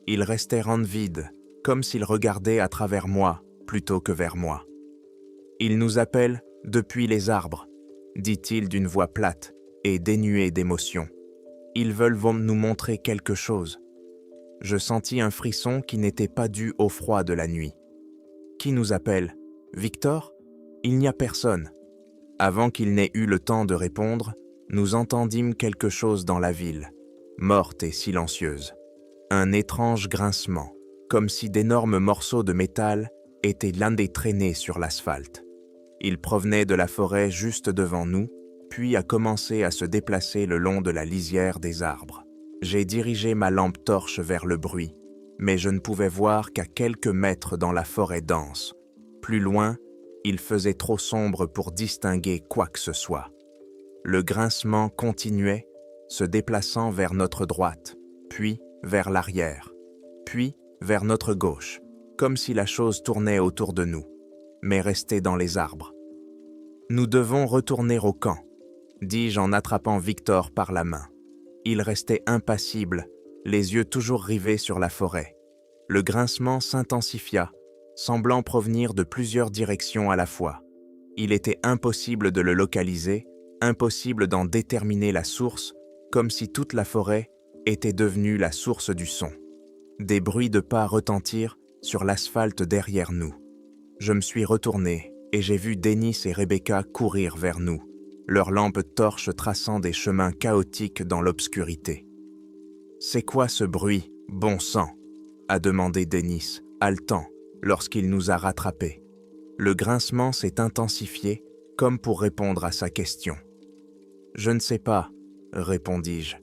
Ils restèrent vides, comme s'il regardait à travers moi plutôt que vers moi. « Il nous appelle depuis les arbres, » dit-il d'une voix plate et dénuée d'émotion. « Ils veulent nous montrer quelque chose. » Je sentis un frisson qui n'était pas dû au froid de la nuit. « Qui nous appelle? Victor? Il n'y a personne. » Avant qu'il n'ait eu le temps de répondre, nous entendîmes quelque chose dans la ville, morte et silencieuse. Un étrange grincement, comme si d'énormes morceaux de métal étaient traînés sur l'asphalte. Il provenait de la forêt juste devant nous, puis a commencé à se déplacer le long de la lisière des arbres. J'ai dirigé ma lampe torche vers le bruit, mais je ne pouvais voir qu'à quelques mètres dans la forêt dense. Plus loin, il faisait trop sombre pour distinguer quoi que ce soit. Le grincement continuait, se déplaçant vers notre droite, puis vers l'arrière, puis vers notre gauche, comme si la chose tournait autour de nous, mais restait dans les arbres. « Nous devons retourner au camp », dis-je en attrapant Victor par la main. Il restait impassible, les yeux toujours rivés sur la forêt. Le grincement s'intensifia, semblant provenir de plusieurs directions à la fois. Il était impossible de le localiser, impossible d'en déterminer la source, comme si toute la forêt était devenue la source du son. Des bruits de pas retentirent sur l'asphalte derrière nous. Je me suis retourné et j'ai vu Denis et Rebecca courir vers nous, leurs lampes torches traçant des chemins chaotiques dans l'obscurité. « C'est quoi ce bruit, bon sang ?» a demandé Denis, haletant, lorsqu'il nous a rattrapés. Le grincement s'est intensifié, comme pour répondre à sa question. « Je ne sais pas, » répondis-je.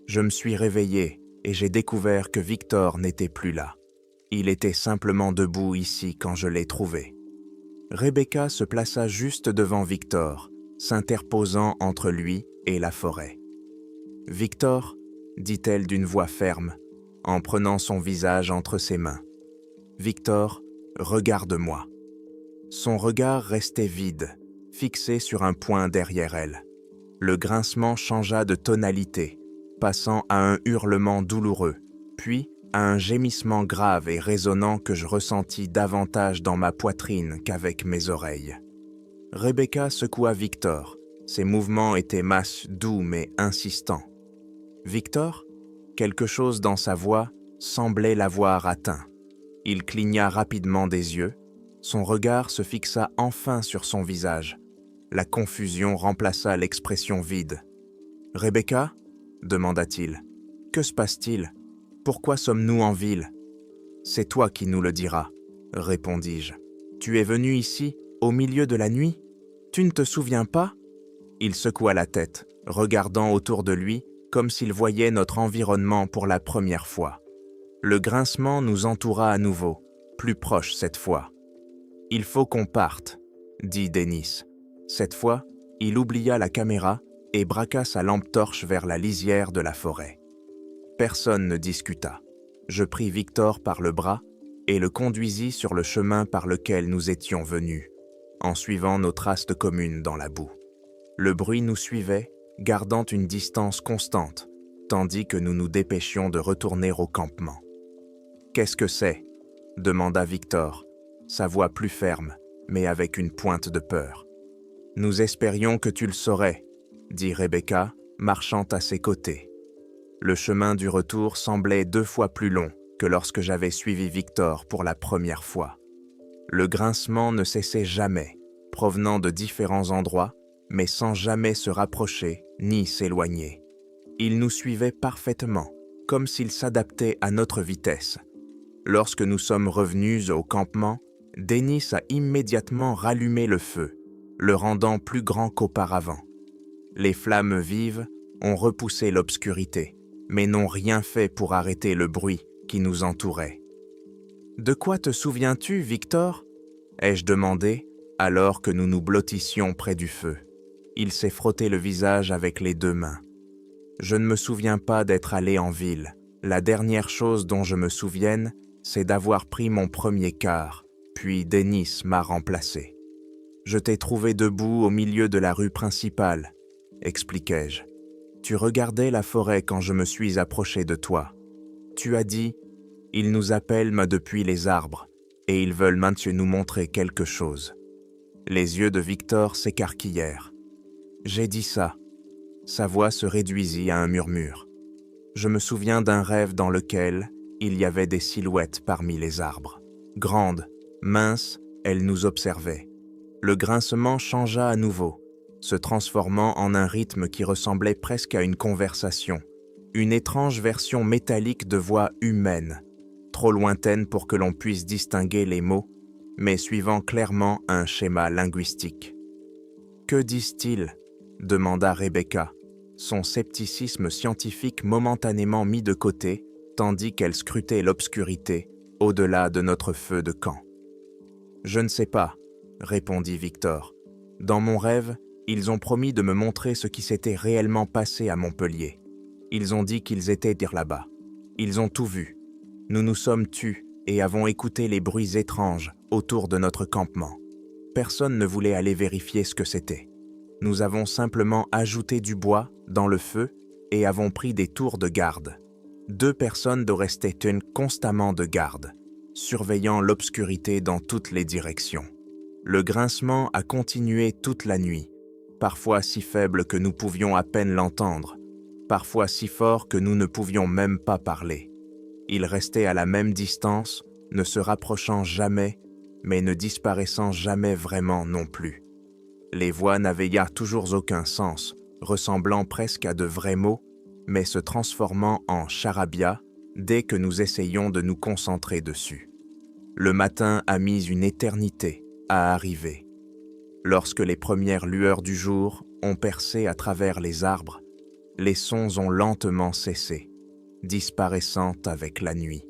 Je me suis réveillé et j'ai découvert que Victor n'était plus là. Il était simplement debout ici quand je l'ai trouvé. Rebecca se plaça juste devant Victor, s'interposant entre lui et la forêt. « Victor, dit-elle d'une voix ferme, en prenant son visage entre ses mains. Victor, regarde-moi. » Son regard restait vide, fixé sur un point derrière elle. Le grincement changea de tonalité, passant à un hurlement douloureux, puis à un gémissement grave et résonnant que je ressentis davantage dans ma poitrine qu'avec mes oreilles. Rebecca secoua Victor. Ses mouvements étaient doux mais insistants. Victor, quelque chose dans sa voix semblait l'avoir atteint. Il cligna rapidement des yeux. Son regard se fixa enfin sur son visage. La confusion remplaça l'expression vide. « Rebecca ?» demanda-t-il. « Que se passe-t-il? Pourquoi sommes-nous en ville ?»« C'est toi qui nous le diras, » répondis-je. « Tu es venu ici, au milieu de la nuit? Tu ne te souviens pas ?» Il secoua la tête, regardant autour de lui comme s'il voyait notre environnement pour la première fois. Le grincement nous entoura à nouveau, plus proche cette fois. « Il faut qu'on parte, » dit Dennis. Cette fois, il oublia la caméra et braqua sa lampe torche vers la lisière de la forêt. Personne ne discuta. Je pris Victor par le bras et le conduisis sur le chemin par lequel nous étions venus, en suivant nos traces communes dans la boue. Le bruit nous suivait, gardant une distance constante, tandis que nous nous dépêchions de retourner au campement. « Qu'est-ce que c'est ?» demanda Victor, sa voix plus ferme, mais avec une pointe de peur. « Nous espérions que tu le saurais, » dit Rebecca, marchant à ses côtés. Le chemin du retour semblait 2 fois plus long que lorsque j'avais suivi Victor pour la première fois. Le grincement ne cessait jamais, provenant de différents endroits, mais sans jamais se rapprocher ni s'éloigner. Il nous suivait parfaitement, comme s'il s'adaptait à notre vitesse. Lorsque nous sommes revenus au campement, Dennis a immédiatement rallumé le feu, le rendant plus grand qu'auparavant. Les flammes vives ont repoussé l'obscurité, mais n'ont rien fait pour arrêter le bruit qui nous entourait. « De quoi te souviens-tu, Victor ?» ai-je demandé, alors que nous nous blottissions près du feu. Il s'est frotté le visage avec les 2 mains. « Je ne me souviens pas d'être allé en ville. La dernière chose dont je me souvienne, c'est d'avoir pris mon premier car, puis Dennis m'a remplacé. Je t'ai trouvé debout au milieu de la rue principale, expliquai-je. Tu regardais la forêt quand je me suis approché de toi. Tu as dit, ils nous appellent depuis les arbres, et ils veulent maintenant nous montrer quelque chose. Les yeux de Victor s'écarquillèrent. J'ai dit ça. Sa voix se réduisit à un murmure. Je me souviens d'un rêve dans lequel il y avait des silhouettes parmi les arbres. Grandes, minces, elles nous observaient. Le grincement changea à nouveau, se transformant en un rythme qui ressemblait presque à une conversation, une étrange version métallique de voix humaine, trop lointaine pour que l'on puisse distinguer les mots, mais suivant clairement un schéma linguistique. « Que disent-ils » demanda Rebecca, son scepticisme scientifique momentanément mis de côté, tandis qu'elle scrutait l'obscurité au-delà de notre feu de camp. « Je ne sais pas, » répondit Victor. « Dans mon rêve, ils ont promis de me montrer ce qui s'était réellement passé à Montpellier. Ils ont dit qu'ils étaient là-bas. Ils ont tout vu. Nous nous sommes tus et avons écouté les bruits étranges autour de notre campement. Personne ne voulait aller vérifier ce que c'était. Nous avons simplement ajouté du bois dans le feu et avons pris des tours de garde. 2 personnes doivent rester constamment de garde, surveillant l'obscurité dans toutes les directions. Le grincement a continué toute la nuit, parfois si faible que nous pouvions à peine l'entendre, parfois si fort que nous ne pouvions même pas parler. Il restait à la même distance, ne se rapprochant jamais, mais ne disparaissant jamais vraiment non plus. Les voix n'avaient toujours aucun sens, ressemblant presque à de vrais mots, mais se transformant en charabia dès que nous essayions de nous concentrer dessus. Le matin a mis une éternité à arriver. Lorsque les premières lueurs du jour ont percé à travers les arbres, les sons ont lentement cessé, disparaissant avec la nuit.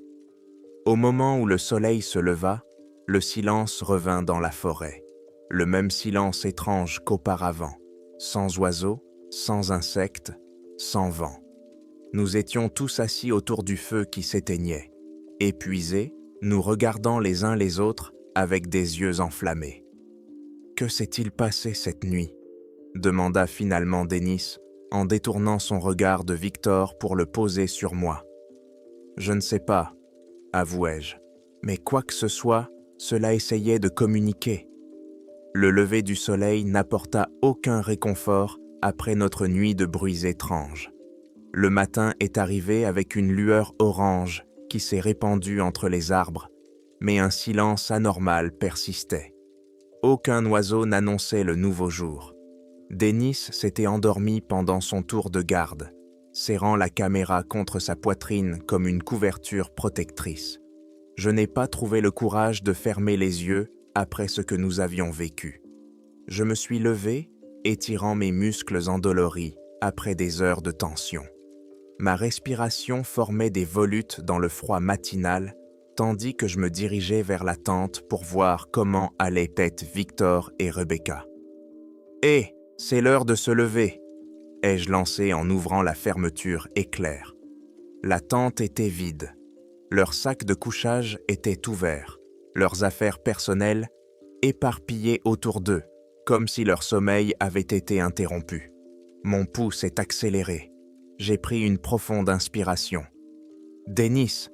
Au moment où le soleil se leva, le silence revint dans la forêt, le même silence étrange qu'auparavant, sans oiseaux, sans insectes, sans vent. Nous étions tous assis autour du feu qui s'éteignait, épuisés, nous regardant les uns les autres avec des yeux enflammés. « Que s'est-il passé cette nuit ?» demanda finalement Denis en détournant son regard de Victor pour le poser sur moi. « Je ne sais pas, avouai-je, mais quoi que ce soit, cela essayait de communiquer. Le lever du soleil n'apporta aucun réconfort après notre nuit de bruits étranges. Le matin est arrivé avec une lueur orange qui s'est répandue entre les arbres, mais un silence anormal persistait. Aucun oiseau n'annonçait le nouveau jour. Denis s'était endormi pendant son tour de garde, serrant la caméra contre sa poitrine comme une couverture protectrice. Je n'ai pas trouvé le courage de fermer les yeux après ce que nous avions vécu. Je me suis levé, étirant mes muscles endoloris après des heures de tension. Ma respiration formait des volutes dans le froid matinal, tandis que je me dirigeais vers la tente pour voir comment allaient être Victor et Rebecca. « Hé, c'est l'heure de se lever !» ai-je lancé en ouvrant la fermeture éclair. La tente était vide. Leurs sacs de couchage étaient ouverts, leurs affaires personnelles éparpillées autour d'eux, comme si leur sommeil avait été interrompu. Mon pouls s'est accéléré. J'ai pris une profonde inspiration. « Denis !»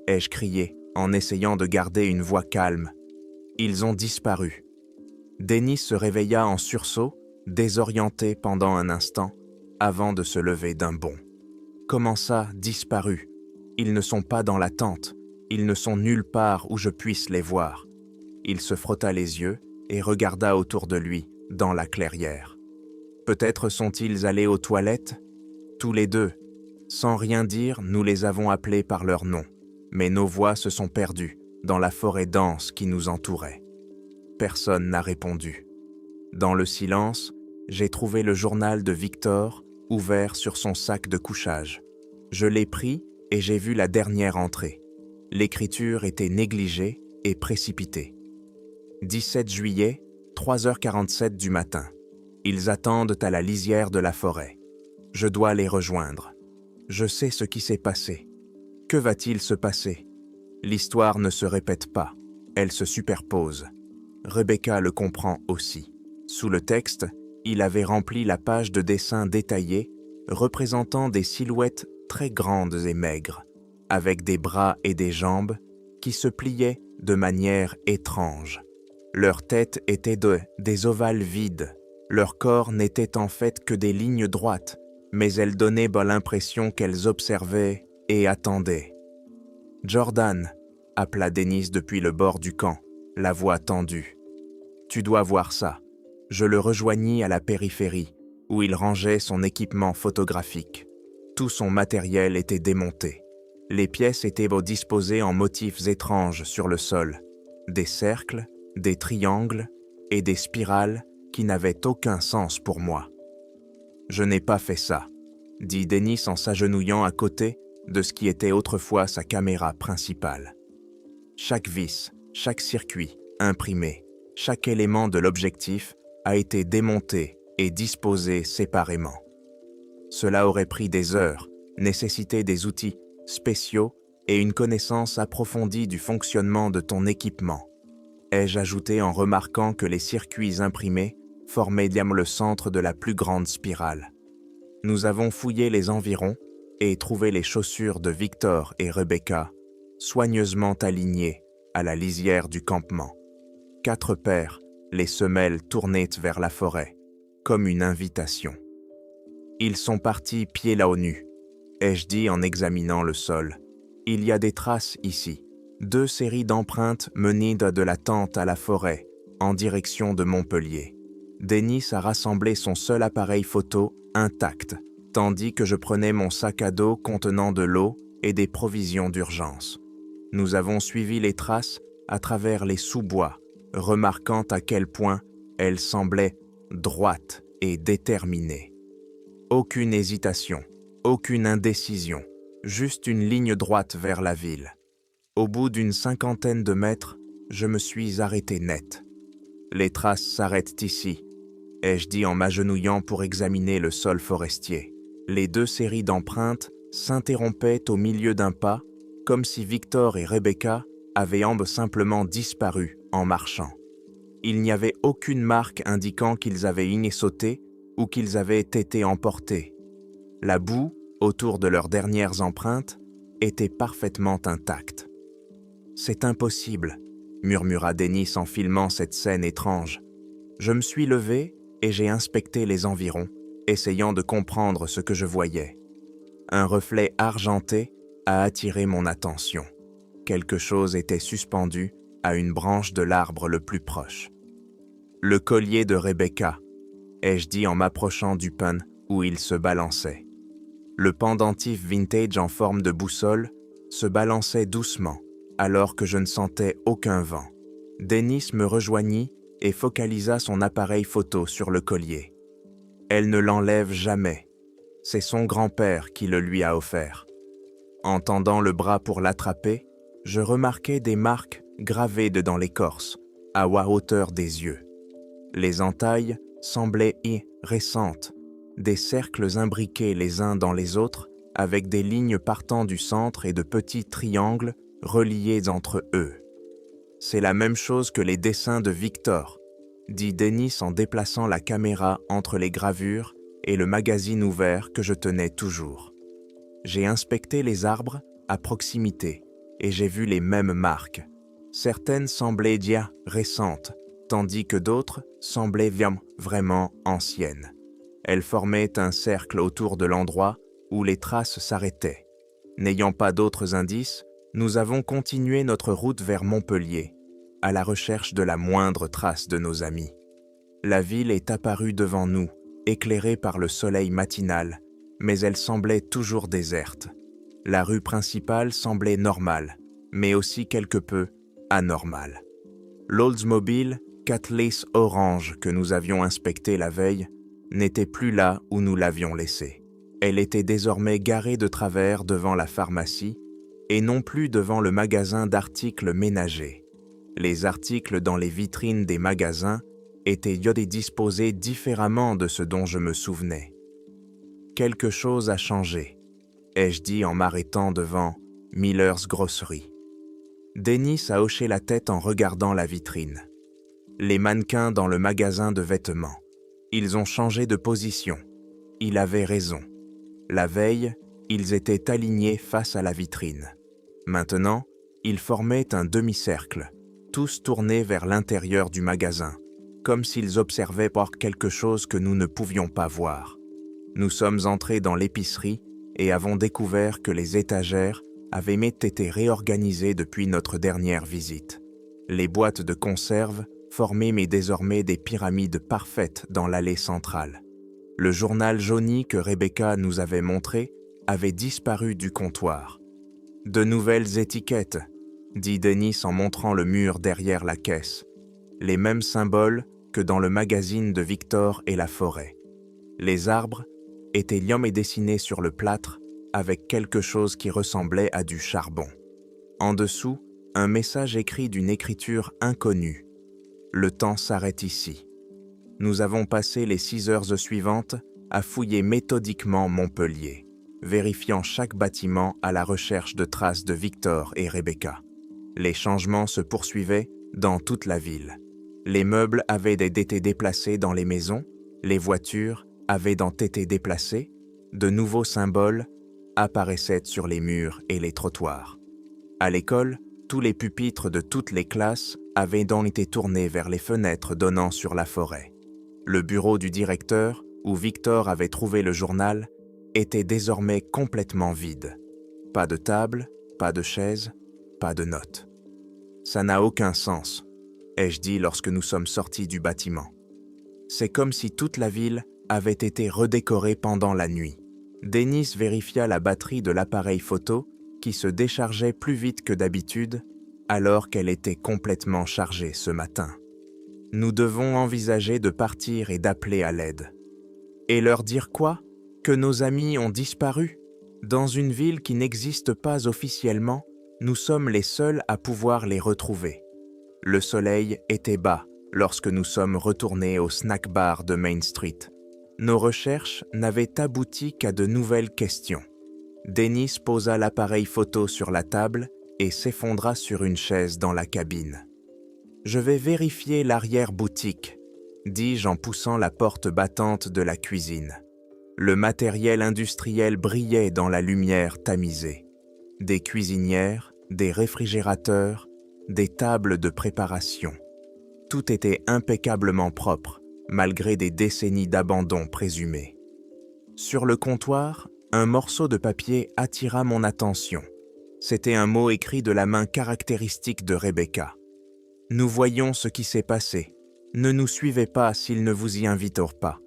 ai-je crié en essayant de garder une voix calme. Ils ont disparu. Denis se réveilla en sursaut, désorienté pendant un instant, avant de se lever d'un bond. « Comment ça, disparu ? Ils ne sont pas dans la tente. Ils ne sont nulle part où je puisse les voir. » Il se frotta les yeux et regarda autour de lui, dans la clairière. « Peut-être sont-ils allés aux toilettes ? Tous les deux. Sans rien dire, nous les avons appelés par leur nom, mais nos voix se sont perdues dans la forêt dense qui nous entourait. Personne n'a répondu. Dans le silence, j'ai trouvé le journal de Victor ouvert sur son sac de couchage. Je l'ai pris et j'ai vu la dernière entrée. L'écriture était négligée et précipitée. 17 juillet, 3h47 du matin. Ils attendent à la lisière de la forêt. Je dois les rejoindre. Je sais ce qui s'est passé. Que va-t-il se passer ? L'histoire ne se répète pas, elle se superpose. Rebecca le comprend aussi. Sous le texte, il avait rempli la page de dessins détaillés représentant des silhouettes très grandes et maigres, avec des bras et des jambes qui se pliaient de manière étrange. Leurs têtes étaient des ovales vides. Leur corps n'était en fait que des lignes droites, mais elles donnaient l'impression qu'elles observaient et attendaient. « Jordan !» appela Denis depuis le bord du camp, la voix tendue. « Tu dois voir ça. » Je le rejoignis à la périphérie, où il rangeait son équipement photographique. Tout son matériel était démonté. Les pièces étaient disposées en motifs étranges sur le sol. Des cercles, des triangles et des spirales qui n'avaient aucun sens pour moi. « Je n'ai pas fait ça », dit Denis en s'agenouillant à côté de ce qui était autrefois sa caméra principale. Chaque vis, chaque circuit, imprimé, chaque élément de l'objectif a été démonté et disposé séparément. Cela aurait pris des heures, nécessité des outils spéciaux et une connaissance approfondie du fonctionnement de ton équipement, ai-je ajouté en remarquant que les circuits imprimés formaient le centre de la plus grande spirale. Nous avons fouillé les environs et trouvé les chaussures de Victor et Rebecca, soigneusement alignées à la lisière du campement. 4 paires, les semelles tournées vers la forêt, comme une invitation. Ils sont partis pieds là au nu, ai-je dit en examinant le sol. Il y a des traces ici, 2 séries d'empreintes menées de la tente à la forêt, en direction de Montpellier. Denis a rassemblé son seul appareil photo intact, tandis que je prenais mon sac à dos contenant de l'eau et des provisions d'urgence. Nous avons suivi les traces à travers les sous-bois, remarquant à quel point elles semblaient droites et déterminées. Aucune hésitation, aucune indécision, juste une ligne droite vers la ville. Au bout d'une 50aine de mètres, je me suis arrêté net. Les traces s'arrêtent ici. ai-je dit en m'agenouillant pour examiner le sol forestier. Les 2 séries d'empreintes s'interrompaient au milieu d'un pas, comme si Victor et Rebecca avaient simplement disparu en marchant. Il n'y avait aucune marque indiquant qu'ils avaient sauté ou qu'ils avaient été emportés. La boue, autour de leurs dernières empreintes, était parfaitement intacte. « C'est impossible », murmura Dennis en filmant cette scène étrange. Je me suis levé et j'ai inspecté les environs, essayant de comprendre ce que je voyais. Un reflet argenté a attiré mon attention. Quelque chose était suspendu à une branche de l'arbre le plus proche. « Le collier de Rebecca », ai-je dit en m'approchant du pin où il se balançait. Le pendentif vintage en forme de boussole se balançait doucement, alors que je ne sentais aucun vent. Dennis me rejoignit et focalisa son appareil photo sur le collier. Elle ne l'enlève jamais. C'est son grand-père qui le lui a offert. En tendant le bras pour l'attraper, je remarquai des marques gravées dans l'écorce, à hauteur des yeux. Les entailles semblaient récentes, des cercles imbriqués les uns dans les autres, avec des lignes partant du centre et de petits triangles reliés entre eux. « C'est la même chose que les dessins de Victor », dit Dennis en déplaçant la caméra entre les gravures et le magazine ouvert que je tenais toujours. J'ai inspecté les arbres à proximité et j'ai vu les mêmes marques. Certaines semblaient récentes, tandis que d'autres semblaient vraiment anciennes. Elles formaient un cercle autour de l'endroit où les traces s'arrêtaient. N'ayant pas d'autres indices, nous avons continué notre route vers Montpellier, à la recherche de la moindre trace de nos amis. La ville est apparue devant nous, éclairée par le soleil matinal, mais elle semblait toujours déserte. La rue principale semblait normale, mais aussi quelque peu anormale. L'Oldsmobile Cutlass orange que nous avions inspecté la veille n'était plus là où nous l'avions laissée. Elle était désormais garée de travers devant la pharmacie et non plus devant le magasin d'articles ménagers. Les articles dans les vitrines des magasins étaient disposés différemment de ce dont je me souvenais. Quelque chose a changé, ai-je dit en m'arrêtant devant Miller's Grocery. Dennis a hoché la tête en regardant la vitrine. Les mannequins dans le magasin de vêtements. Ils ont changé de position. Il avait raison. La veille, ils étaient alignés face à la vitrine. Maintenant, ils formaient un demi-cercle, tous tournés vers l'intérieur du magasin, comme s'ils observaient par quelque chose que nous ne pouvions pas voir. Nous sommes entrés dans l'épicerie et avons découvert que les étagères avaient été réorganisées depuis notre dernière visite. Les boîtes de conserve formaient désormais des pyramides parfaites dans l'allée centrale. Le journal jauni que Rebecca nous avait montré avait disparu du comptoir. « De nouvelles étiquettes », dit Dennis en montrant le mur derrière la caisse. Les mêmes symboles que dans le magazine de Victor et la forêt. Les arbres étaient dessinés sur le plâtre avec quelque chose qui ressemblait à du charbon. En dessous, un message écrit d'une écriture inconnue. « Le temps s'arrête ici. » Nous avons passé les 6 heures suivantes à fouiller méthodiquement Montpellier, vérifiant chaque bâtiment à la recherche de traces de Victor et Rebecca. Les changements se poursuivaient dans toute la ville. Les meubles avaient été déplacés dans les maisons, les voitures avaient été déplacées, de nouveaux symboles apparaissaient sur les murs et les trottoirs. À l'école, tous les pupitres de toutes les classes avaient été tournés vers les fenêtres donnant sur la forêt. Le bureau du directeur, où Victor avait trouvé le journal, était désormais complètement vide. Pas de table, pas de chaise, pas de notes. « Ça n'a aucun sens », ai-je dit lorsque nous sommes sortis du bâtiment. C'est comme si toute la ville avait été redécorée pendant la nuit. Dennis vérifia la batterie de l'appareil photo qui se déchargeait plus vite que d'habitude alors qu'elle était complètement chargée ce matin. Nous devons envisager de partir et d'appeler à l'aide. Et leur dire quoi? Que nos amis ont disparu? Dans une ville qui n'existe pas officiellement, nous sommes les seuls à pouvoir les retrouver. Le soleil était bas lorsque nous sommes retournés au snack bar de Main Street. Nos recherches n'avaient abouti qu'à de nouvelles questions. Dennis posa l'appareil photo sur la table et s'effondra sur une chaise dans la cabine. « Je vais vérifier l'arrière-boutique », dis-je en poussant la porte battante de la cuisine. Le matériel industriel brillait dans la lumière tamisée. Des cuisinières, des réfrigérateurs, des tables de préparation. Tout était impeccablement propre, malgré des décennies d'abandon présumé. Sur le comptoir, un morceau de papier attira mon attention. C'était un mot écrit de la main caractéristique de Rebecca. « Nous voyons ce qui s'est passé. Ne nous suivez pas s'ils ne vous y invitent pas. »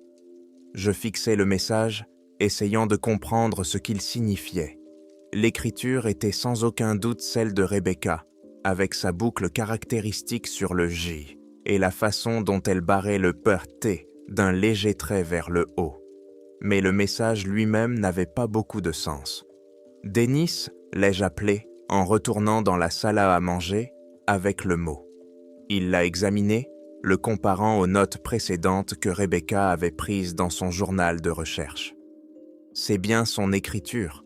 Je fixai le message, essayant de comprendre ce qu'il signifiait. L'écriture était sans aucun doute celle de Rebecca, avec sa boucle caractéristique sur le J et la façon dont elle barrait le T d'un léger trait vers le haut. Mais le message lui-même n'avait pas beaucoup de sens. Dennis, l'ai-je appelé, en retournant dans la salle à manger, avec le mot. Il l'a examiné, le comparant aux notes précédentes que Rebecca avait prises dans son journal de recherche. « C'est bien son écriture »,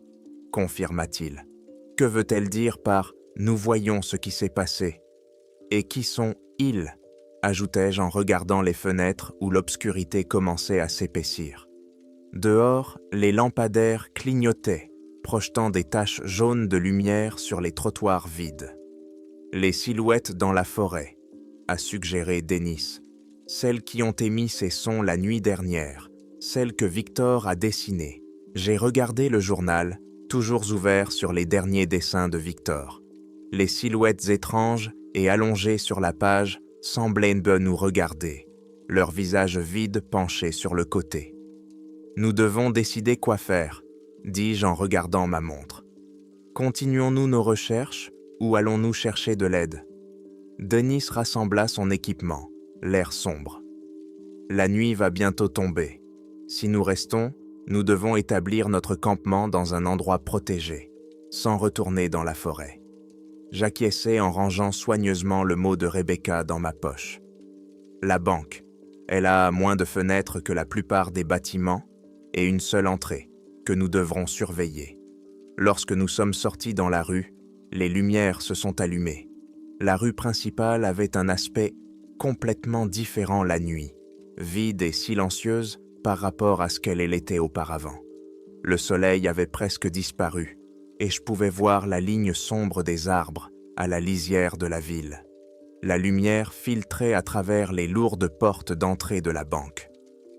confirma-t-il. « Que veut-elle dire par « nous voyons ce qui s'est passé » et qui sont « ils » ajoutai-je en regardant les fenêtres où l'obscurité commençait à s'épaissir. Dehors, les lampadaires clignotaient, projetant des taches jaunes de lumière sur les trottoirs vides. « Les silhouettes dans la forêt », a suggéré Dennis. « Celles qui ont émis ces sons la nuit dernière, celles que Victor a dessinées. » J'ai regardé le journal, toujours ouvert sur les derniers dessins de Victor. Les silhouettes étranges et allongées sur la page semblaient nous regarder, leurs visages vides penchés sur le côté. « Nous devons décider quoi faire, » dis-je en regardant ma montre. « Continuons-nous nos recherches ou allons-nous chercher de l'aide ?» Dennis rassembla son équipement, l'air sombre. « La nuit va bientôt tomber. Si nous restons, nous devons établir notre campement dans un endroit protégé, sans retourner dans la forêt. » J'acquiesçai en rangeant soigneusement le mot de Rebecca dans ma poche. La banque. Elle a moins de fenêtres que la plupart des bâtiments et une seule entrée, que nous devrons surveiller. Lorsque nous sommes sortis dans la rue, les lumières se sont allumées. La rue principale avait un aspect complètement différent la nuit, vide et silencieuse par rapport à ce qu'elle était auparavant. Le soleil avait presque disparu, et je pouvais voir la ligne sombre des arbres à la lisière de la ville. La lumière filtrait à travers les lourdes portes d'entrée de la banque.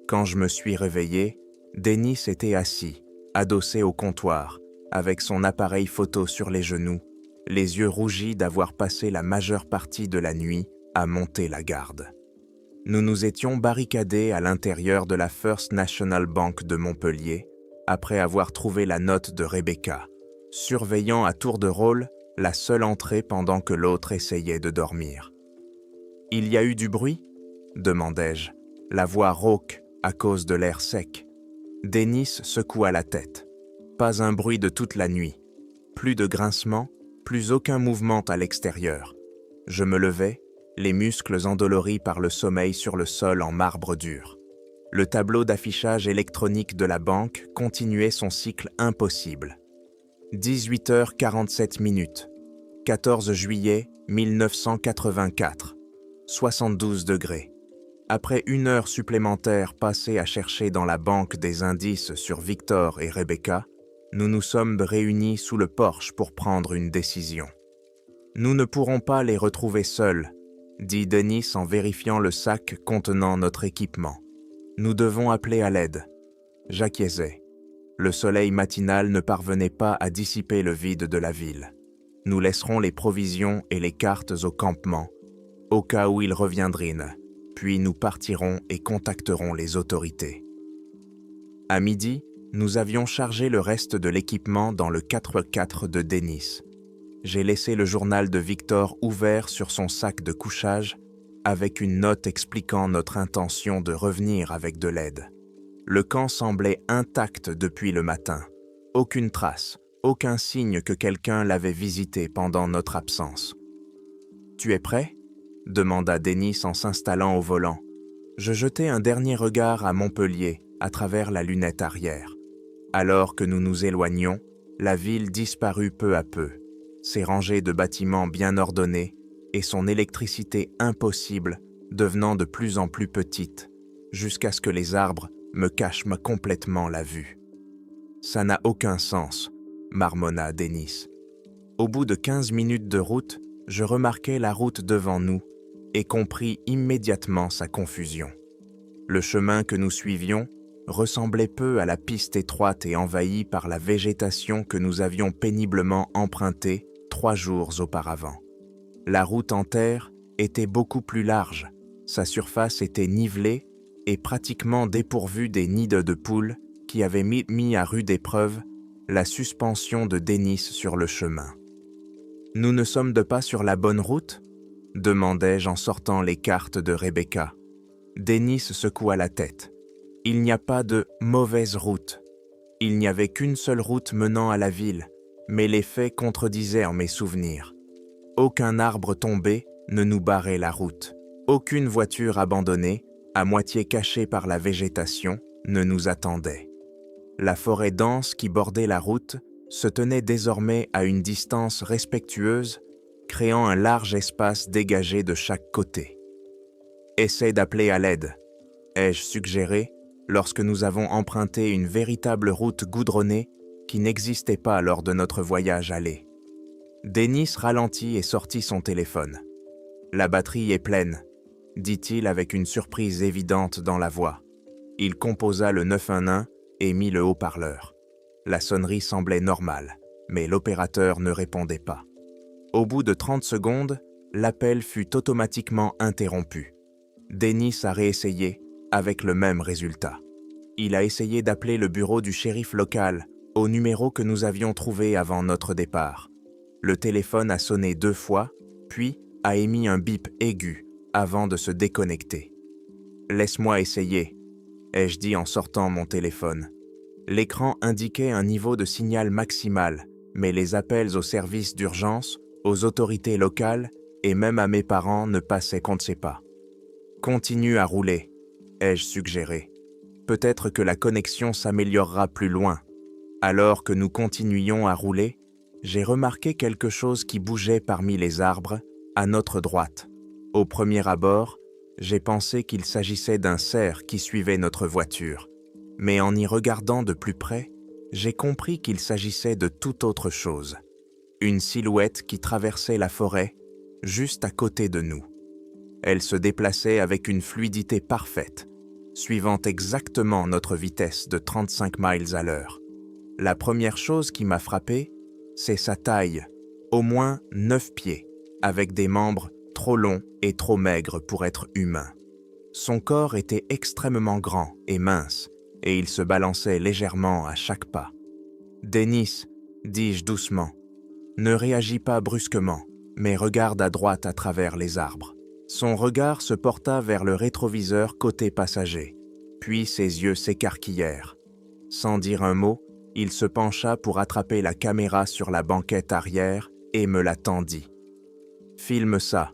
Quand je me suis réveillé, Dennis était assis, adossé au comptoir, avec son appareil photo sur les genoux, les yeux rougis d'avoir passé la majeure partie de la nuit à monter la garde. Nous nous étions barricadés à l'intérieur de la First National Bank de Montpellier, après avoir trouvé la note de Rebecca, surveillant à tour de rôle la seule entrée pendant que l'autre essayait de dormir. « Il y a eu du bruit ?» demandai-je, la voix rauque à cause de l'air sec. Dennis secoua la tête. Pas un bruit de toute la nuit. Plus de grincement, plus aucun mouvement à l'extérieur. Je me levai, les muscles endoloris par le sommeil sur le sol en marbre dur. Le tableau d'affichage électronique de la banque continuait son cycle impossible. 18h47, 14 juillet 1984, 72 degrés. Après 1 heure supplémentaire passée à chercher dans la banque des indices sur Victor et Rebecca, nous nous sommes réunis sous le porche pour prendre une décision. « Nous ne pourrons pas les retrouver seuls, » dit Dennis en vérifiant le sac contenant notre équipement. « Nous devons appeler à l'aide. » J'acquiesçai. Le soleil matinal ne parvenait pas à dissiper le vide de la ville. Nous laisserons les provisions et les cartes au campement, au cas où ils reviendraient, puis nous partirons et contacterons les autorités. À midi, nous avions chargé le reste de l'équipement dans le 4x4 de Dennis. J'ai laissé le journal de Victor ouvert sur son sac de couchage avec une note expliquant notre intention de revenir avec de l'aide. Le camp semblait intact depuis le matin. Aucune trace, aucun signe que quelqu'un l'avait visité pendant notre absence. « Tu es prêt ?» demanda Denis en s'installant au volant. Je jetai un dernier regard à Montpellier à travers la lunette arrière. Alors que nous nous éloignions, la ville disparut peu à peu, ses rangées de bâtiments bien ordonnés et son électricité impossible devenant de plus en plus petite, jusqu'à ce que les arbres me cachent complètement la vue. « Ça n'a aucun sens », marmonna Denis. Au bout de 15 minutes de route, je remarquai la route devant nous et compris immédiatement sa confusion. Le chemin que nous suivions ressemblait peu à la piste étroite et envahie par la végétation que nous avions péniblement empruntée 3 jours auparavant. La route en terre était beaucoup plus large, sa surface était nivelée et pratiquement dépourvue des nids de poules qui avaient mis à rude épreuve la suspension de Denis sur le chemin. « Nous ne sommes pas sur la bonne route ?» demandai-je en sortant les cartes de Rebecca. Denis secoua la tête. Il n'y a pas de « mauvaise route ». Il n'y avait qu'une seule route menant à la ville, mais les faits contredisèrent mes souvenirs. Aucun arbre tombé ne nous barrait la route. Aucune voiture abandonnée, à moitié cachée par la végétation, ne nous attendait. La forêt dense qui bordait la route se tenait désormais à une distance respectueuse, créant un large espace dégagé de chaque côté. « Essaie d'appeler à l'aide », ai-je suggéré, lorsque nous avons emprunté une véritable route goudronnée qui n'existait pas lors de notre voyage aller. Denis ralentit et sortit son téléphone. « La batterie est pleine », dit-il avec une surprise évidente dans la voix. Il composa le 911 et mit le haut-parleur. La sonnerie semblait normale, mais l'opérateur ne répondait pas. Au bout de 30 secondes, l'appel fut automatiquement interrompu. Denis a réessayé, avec le même résultat. Il a essayé d'appeler le bureau du shérif local, au numéro que nous avions trouvé avant notre départ. Le téléphone a sonné 2 fois, puis a émis un bip aigu avant de se déconnecter. « Laisse-moi essayer », ai-je dit en sortant mon téléphone. L'écran indiquait un niveau de signal maximal, mais les appels aux services d'urgence, aux autorités locales et même à mes parents ne passaient qu'on ne sait pas. « Continue à rouler », ai-je suggéré. Peut-être que la connexion s'améliorera plus loin. Alors que nous continuions à rouler, j'ai remarqué quelque chose qui bougeait parmi les arbres, à notre droite. Au premier abord, j'ai pensé qu'il s'agissait d'un cerf qui suivait notre voiture. Mais en y regardant de plus près, j'ai compris qu'il s'agissait de toute autre chose. Une silhouette qui traversait la forêt, juste à côté de nous. Elle se déplaçait avec une fluidité parfaite, suivant exactement notre vitesse de 35 miles à l'heure. La première chose qui m'a frappé, c'est sa taille, au moins 9 pieds, avec des membres trop longs et trop maigres pour être humains. Son corps était extrêmement grand et mince, et il se balançait légèrement à chaque pas. « Denis », dis-je doucement, « ne réagis pas brusquement, mais regarde à droite à travers les arbres. » Son regard se porta vers le rétroviseur côté passager, puis ses yeux s'écarquillèrent. Sans dire un mot, il se pencha pour attraper la caméra sur la banquette arrière et me la tendit. « Filme ça »,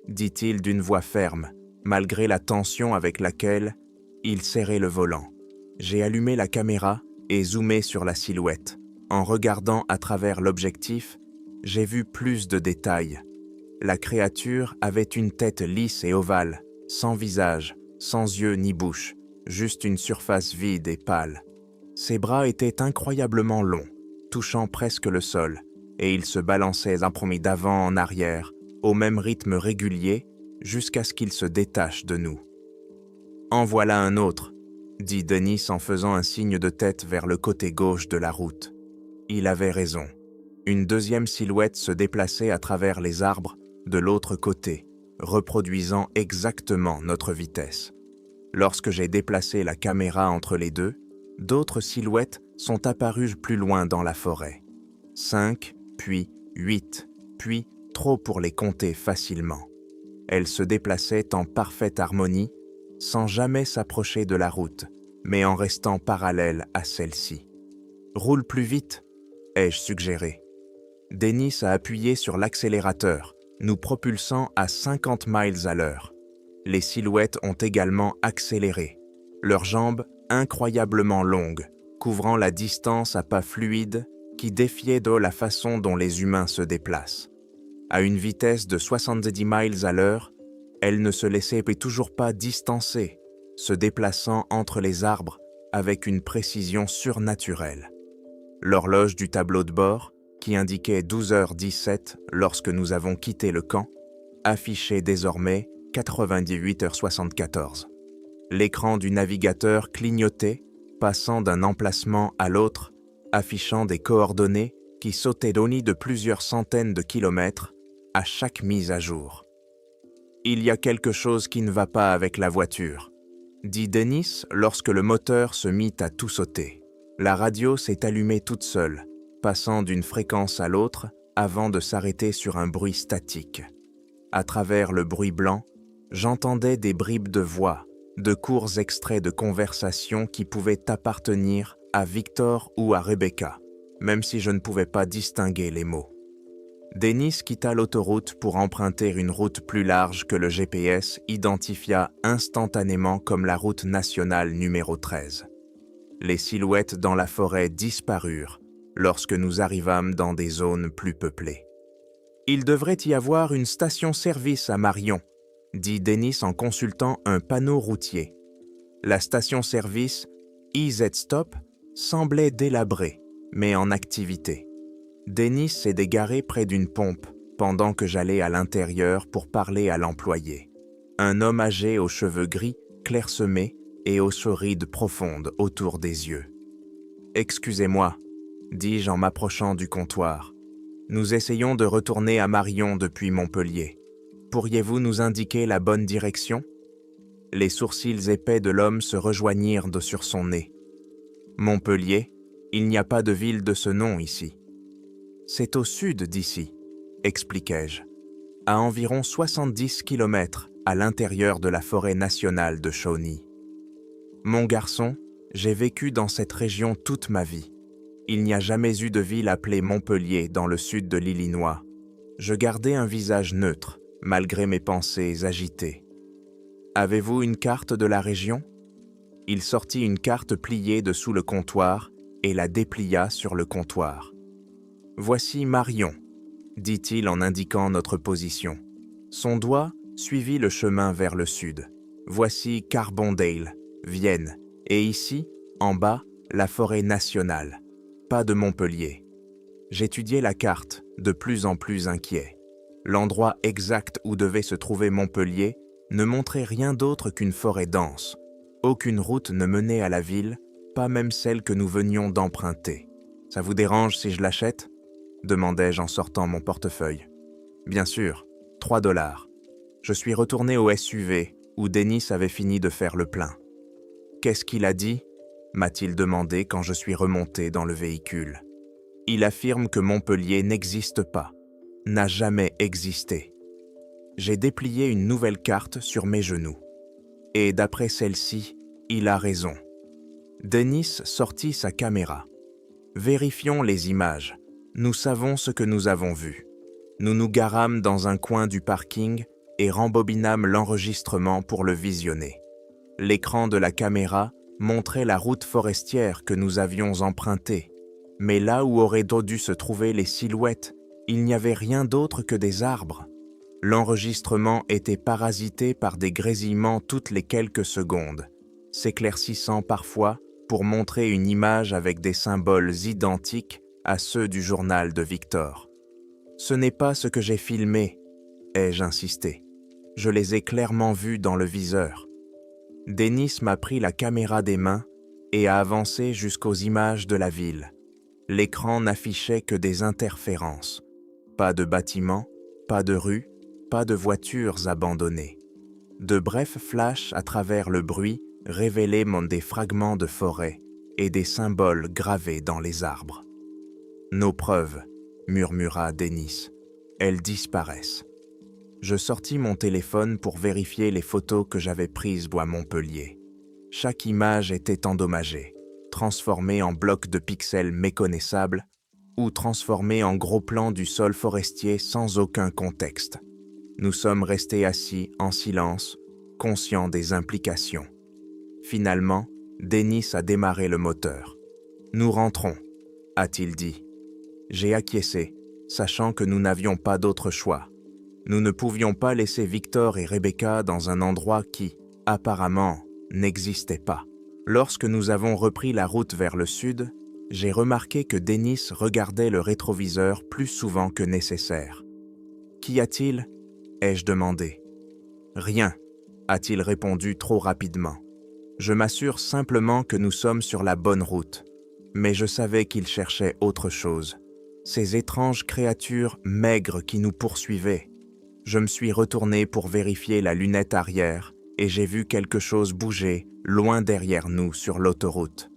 dit-il d'une voix ferme, malgré la tension avec laquelle il serrait le volant. J'ai allumé la caméra et zoomé sur la silhouette. En regardant à travers l'objectif, j'ai vu plus de détails. La créature avait une tête lisse et ovale, sans visage, sans yeux ni bouche, juste une surface vide et pâle. Ses bras étaient incroyablement longs, touchant presque le sol, et il se balançait d'avant en arrière, au même rythme régulier, jusqu'à ce qu'il se détache de nous. « En voilà un autre », dit Denis en faisant un signe de tête vers le côté gauche de la route. Il avait raison. Une deuxième silhouette se déplaçait à travers les arbres de l'autre côté, reproduisant exactement notre vitesse. Lorsque j'ai déplacé la caméra entre les deux, d'autres silhouettes sont apparues plus loin dans la forêt. 5, puis 8, puis trop pour les compter facilement. Elles se déplaçaient en parfaite harmonie, sans jamais s'approcher de la route, mais en restant parallèles à celle-ci. « Roule plus vite », ai-je suggéré. Denis a appuyé sur l'accélérateur, nous propulsant à 50 miles à l'heure. Les silhouettes ont également accéléré, leurs jambes incroyablement longues, couvrant la distance à pas fluides qui défiait de la façon dont les humains se déplacent. À une vitesse de 70 miles à l'heure, elles ne se laissaient toujours pas distancer, se déplaçant entre les arbres avec une précision surnaturelle. L'horloge du tableau de bord, qui indiquait 12h17 lorsque nous avons quitté le camp, affichait désormais 98h74. L'écran du navigateur clignotait, passant d'un emplacement à l'autre, affichant des coordonnées qui sautaient de plusieurs centaines de kilomètres à chaque mise à jour. « Il y a quelque chose qui ne va pas avec la voiture », dit Dennis lorsque le moteur se mit à tout sauter. La radio s'est allumée toute seule, passant d'une fréquence à l'autre avant de s'arrêter sur un bruit statique. À travers le bruit blanc, j'entendais des bribes de voix, de courts extraits de conversations qui pouvaient appartenir à Victor ou à Rebecca, même si je ne pouvais pas distinguer les mots. Dennis quitta l'autoroute pour emprunter une route plus large que le GPS identifia instantanément comme la route nationale numéro 13. Les silhouettes dans la forêt disparurent lorsque nous arrivâmes dans des zones plus peuplées. « Il devrait y avoir une station-service à Marion », dit Dennis en consultant un panneau routier. La station-service EZ Stop semblait délabrée, mais en activité. Dennis s'est égaré près d'une pompe pendant que j'allais à l'intérieur pour parler à l'employé. Un homme âgé aux cheveux gris, clairsemés et aux rides profondes autour des yeux. « Excusez-moi, dis-je en m'approchant du comptoir. Nous essayons de retourner à Marion depuis Montpellier. Pourriez-vous nous indiquer la bonne direction ?» Les sourcils épais de l'homme se rejoignirent sur son nez. « Montpellier, il n'y a pas de ville de ce nom ici. » « C'est au sud d'ici, expliquai-je, à environ 70 kilomètres à l'intérieur de la forêt nationale de Shawnee. Mon garçon, j'ai vécu dans cette région toute ma vie. Il n'y a jamais eu de ville appelée Montpellier dans le sud de l'Illinois. Je gardais un visage neutre, malgré mes pensées agitées. « Avez-vous une carte de la région ?» Il sortit une carte pliée de sous le comptoir et la déplia sur le comptoir. « Voici Marion, » dit-il en indiquant notre position. Son doigt suivit le chemin vers le sud. « Voici Carbondale, Vienne, et ici, en bas, la forêt nationale. Pas de Montpellier. » J'étudiais la carte, de plus en plus inquiet. L'endroit exact où devait se trouver Montpellier ne montrait rien d'autre qu'une forêt dense. Aucune route ne menait à la ville, pas même celle que nous venions d'emprunter. « Ça vous dérange si je l'achète ?» demandai-je en sortant mon portefeuille. « Bien sûr, $3. » Je suis retourné au SUV où Dennis avait fini de faire le plein. « Qu'est-ce qu'il a dit ?» m'a-t-il demandé quand je suis remonté dans le véhicule. « Il affirme que Montpellier n'existe pas, n'a jamais existé. » J'ai déplié une nouvelle carte sur mes genoux. Et d'après celle-ci, il a raison. Dennis sortit sa caméra. « Vérifions les images. Nous savons ce que nous avons vu. » Nous nous garâmes dans un coin du parking et rembobinâmes l'enregistrement pour le visionner. L'écran de la caméra montrait la route forestière que nous avions empruntée, mais là où auraient dû se trouver les silhouettes, il n'y avait rien d'autre que des arbres. L'enregistrement était parasité par des grésillements toutes les quelques secondes, s'éclaircissant parfois pour montrer une image avec des symboles identiques à ceux du journal de Victor. « Ce n'est pas ce que j'ai filmé », ai-je insisté. « Je les ai clairement vus dans le viseur. » Dennis m'a pris la caméra des mains et a avancé jusqu'aux images de la ville. L'écran n'affichait que des interférences. Pas de bâtiments, pas de rues, pas de voitures abandonnées. De brefs flashs à travers le bruit révélaient des fragments de forêt et des symboles gravés dans les arbres. « Nos preuves, » murmura Dennis. « Elles disparaissent. » Je sortis mon téléphone pour vérifier les photos que j'avais prises à Montpellier. Chaque image était endommagée, transformée en blocs de pixels méconnaissables ou transformée en gros plans du sol forestier sans aucun contexte. Nous sommes restés assis en silence, conscients des implications. Finalement, Denis a démarré le moteur. « Nous rentrons », a-t-il dit. J'ai acquiescé, sachant que nous n'avions pas d'autre choix. Nous ne pouvions pas laisser Victor et Rebecca dans un endroit qui, apparemment, n'existait pas. Lorsque nous avons repris la route vers le sud, j'ai remarqué que Denis regardait le rétroviseur plus souvent que nécessaire. « Qu'y a-t-il » ai-je demandé. « Rien », a-t-il répondu trop rapidement. Je m'assure simplement que nous sommes sur la bonne route. Mais je savais qu'il cherchait autre chose. Ces étranges créatures maigres qui nous poursuivaient. Je me suis retourné pour vérifier la lunette arrière et j'ai vu quelque chose bouger loin derrière nous sur l'autoroute.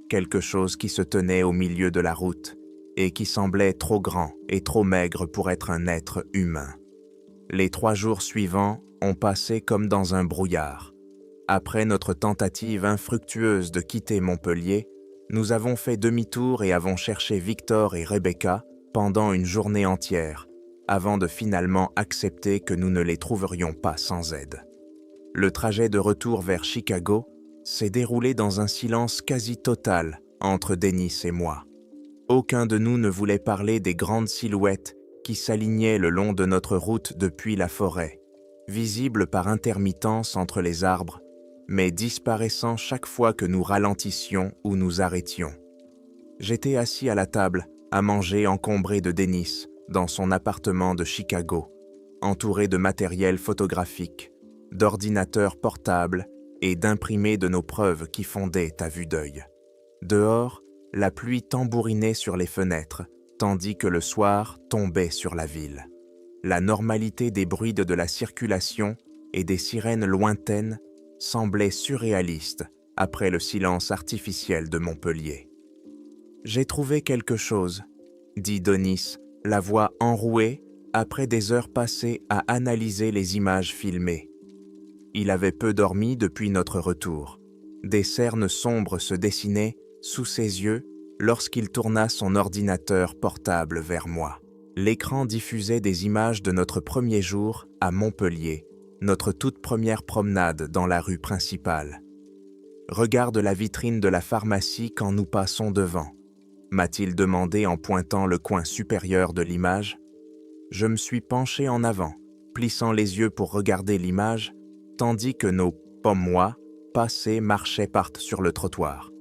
Quelque chose qui se tenait au milieu de la route et qui semblait trop grand et trop maigre pour être un être humain. Les 3 jours suivants ont passé comme dans un brouillard. Après notre tentative infructueuse de quitter Montpellier, nous avons fait demi-tour et avons cherché Victor et Rebecca pendant une journée entière, avant de finalement accepter que nous ne les trouverions pas sans aide. Le trajet de retour vers Chicago s'est déroulé dans un silence quasi total entre Denis et moi. Aucun de nous ne voulait parler des grandes silhouettes qui s'alignaient le long de notre route depuis la forêt, visibles par intermittence entre les arbres, mais disparaissant chaque fois que nous ralentissions ou nous arrêtions. J'étais assis à la table, à manger encombré de Denis, dans son appartement de Chicago, entouré de matériel photographique, d'ordinateurs portables et d'imprimés de nos preuves qui fondaient à vue d'œil. Dehors, la pluie tambourinait sur les fenêtres, tandis que le soir tombait sur la ville. La normalité des bruits de la circulation et des sirènes lointaines semblait surréaliste après le silence artificiel de Montpellier. « J'ai trouvé quelque chose », dit Denis, la voix enrouée après des heures passées à analyser les images filmées. Il avait peu dormi depuis notre retour. Des cernes sombres se dessinaient sous ses yeux lorsqu'il tourna son ordinateur portable vers moi. L'écran diffusait des images de notre premier jour à Montpellier, notre toute première promenade dans la rue principale. « Regarde la vitrine de la pharmacie quand nous passons devant », m'a-t-il demandé en pointant le coin supérieur de l'image. Je me suis penché en avant, plissant les yeux pour regarder l'image, tandis que nos pommes-moi passés marchaient sur le trottoir.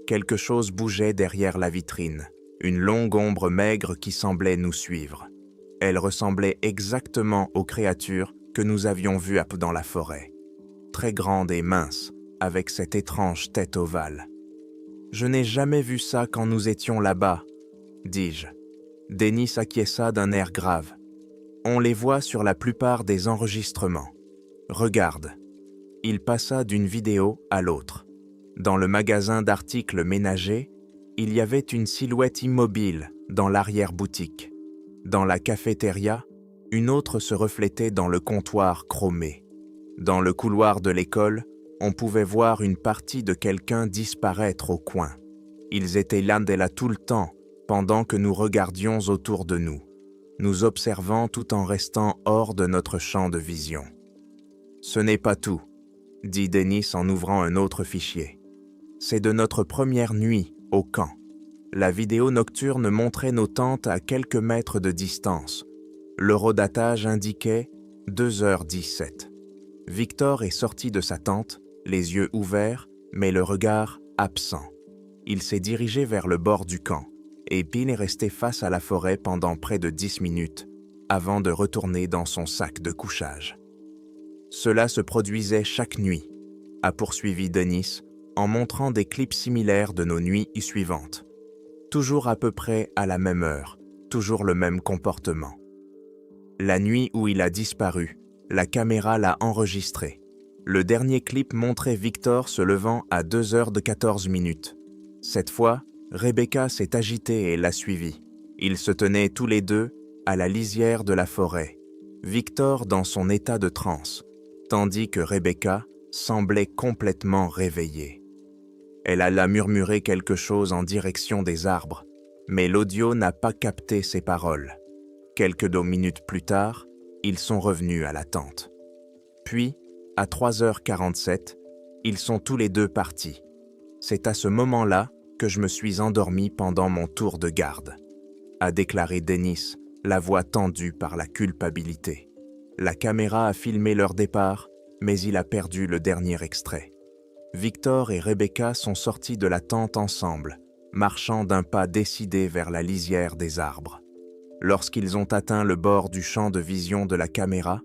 Quelque chose bougeait derrière la vitrine, une longue ombre maigre qui semblait nous suivre. Elle ressemblait exactement aux créatures que nous avions vues dans la forêt, très grande et mince, avec cette étrange tête ovale. « Je n'ai jamais vu ça quand nous étions là-bas, » dis-je. Denis acquiesça d'un air grave. « On les voit sur la plupart des enregistrements. Regarde. » Il passa d'une vidéo à l'autre. Dans le magasin d'articles ménagers, il y avait une silhouette immobile dans l'arrière-boutique. Dans la cafétéria, une autre se reflétait dans le comptoir chromé. Dans le couloir de l'école, on pouvait voir une partie de quelqu'un disparaître au coin. Ils étaient là tout le temps, pendant que nous regardions autour de nous, nous observant tout en restant hors de notre champ de vision. « Ce n'est pas tout, » dit Denis en ouvrant un autre fichier. « C'est de notre première nuit au camp. La vidéo nocturne montrait nos tentes à quelques mètres de distance. L'horodatage indiquait 2h17. Victor est sorti de sa tente, les yeux ouverts, mais le regard absent. Il s'est dirigé vers le bord du camp, et Bill est resté face à la forêt pendant près de 10 minutes, avant de retourner dans son sac de couchage. Cela se produisait chaque nuit, a poursuivi Denis, en montrant des clips similaires de nos nuits suivantes. Toujours à peu près à la même heure, toujours le même comportement. La nuit où il a disparu, la caméra l'a enregistré. Le dernier clip montrait Victor se levant à 2h14. Cette fois, Rebecca s'est agitée et l'a suivi. Ils se tenaient tous les deux à la lisière de la forêt, Victor dans son état de transe, tandis que Rebecca semblait complètement réveillée. Elle alla murmurer quelque chose en direction des arbres, mais l'audio n'a pas capté ses paroles. Quelques minutes plus tard, Ils sont revenus à la tente. Puis, à 3h47, ils sont tous les deux partis. C'est à ce moment-là que je me suis endormi pendant mon tour de garde, a déclaré Dennis, la voix tendue par la culpabilité. La caméra a filmé leur départ, mais il a perdu le dernier extrait. Victor et Rebecca sont sortis de la tente ensemble, marchant d'un pas décidé vers la lisière des arbres. Lorsqu'ils ont atteint le bord du champ de vision de la caméra,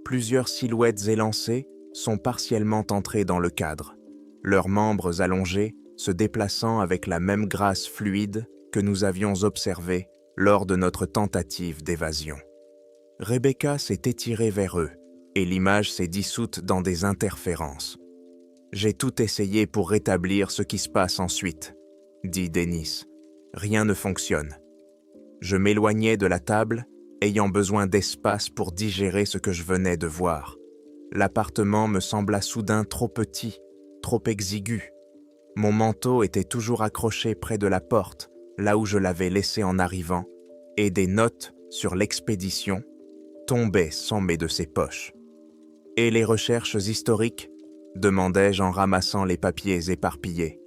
plusieurs silhouettes élancées sont partiellement entrées dans le cadre, leurs membres allongés se déplaçant avec la même grâce fluide que nous avions observée lors de notre tentative d'évasion. Rebecca s'est étirée vers eux et l'image s'est dissoute dans des interférences. « J'ai tout essayé pour rétablir ce qui se passe ensuite », dit Dennis. « Rien ne fonctionne. Je m'éloignais de la table, ayant besoin d'espace pour digérer ce que je venais de voir. L'appartement me sembla soudain trop petit, trop exigu. Mon manteau était toujours accroché près de la porte, là où je l'avais laissé en arrivant, et des notes sur l'expédition tombaient sommées de ses poches. « Et les recherches historiques ?» demandai-je en ramassant les papiers éparpillés.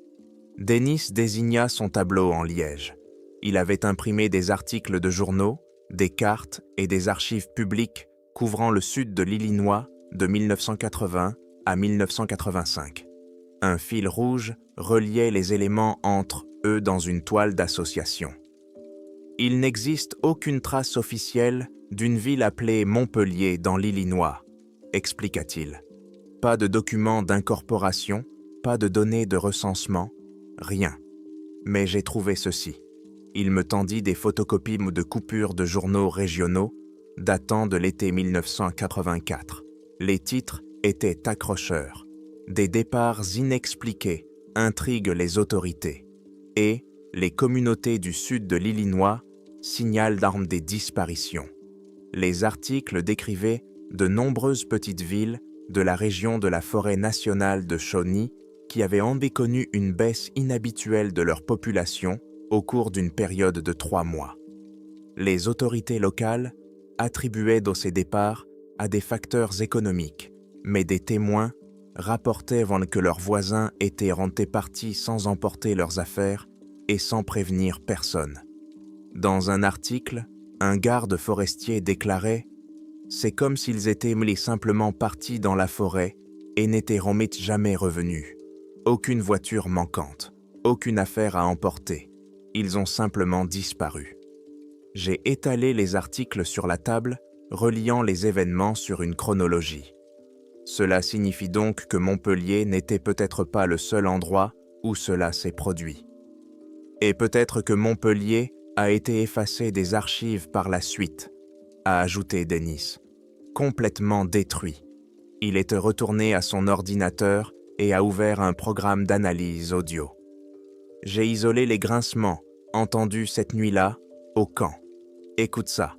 Dennis désigna son tableau en liège. Il avait imprimé des articles de journaux, des cartes et des archives publiques couvrant le sud de l'Illinois de 1980 à 1985. Un fil rouge reliait les éléments entre eux dans une toile d'association. Il n'existe aucune trace officielle d'une ville appelée Montpellier dans l'Illinois, expliqua-t-il. Pas de documents d'incorporation, pas de données de recensement, rien. Mais j'ai trouvé ceci. Il me tendit des photocopies de coupures de journaux régionaux datant de l'été 1984. Les titres étaient accrocheurs. Des départs inexpliqués intriguent les autorités. Et les communautés du sud de l'Illinois signalent d'armes des disparitions. Les articles décrivaient de nombreuses petites villes de la région de la forêt nationale de Shawnee qui avaient en connu une baisse inhabituelle de leur population au cours d'une période de 3 mois. Les autorités locales attribuaient ces départs à des facteurs économiques, mais des témoins rapportaient que leurs voisins étaient rentrés partis sans emporter leurs affaires et sans prévenir personne. Dans un article, un garde forestier déclarait « C'est comme s'ils étaient simplement partis dans la forêt et n'étaient jamais revenus. Aucune voiture manquante, aucune affaire à emporter. Ils ont simplement disparu. » J'ai étalé les articles sur la table, reliant les événements sur une chronologie. Cela signifie donc que Montpellier n'était peut-être pas le seul endroit où cela s'est produit. Et peut-être que Montpellier a été effacé des archives par la suite, a ajouté Dennis. Complètement détruit. Il est retourné à son ordinateur et a ouvert un programme d'analyse audio. J'ai isolé les grincements entendus cette nuit-là au camp. Écoute ça.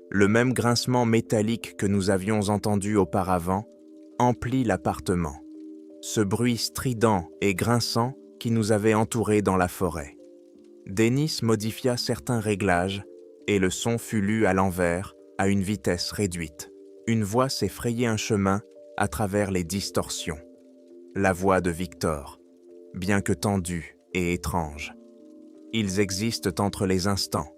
Le même grincement métallique que nous avions entendu auparavant emplit l'appartement. Ce bruit strident et grinçant qui nous avait entourés dans la forêt. Dennis modifia certains réglages et le son fut lu à l'envers à une vitesse réduite. Une voix s'est frayé un chemin à travers les distorsions. La voix de Victor, bien que tendue et étrange. Ils existent entre les instants,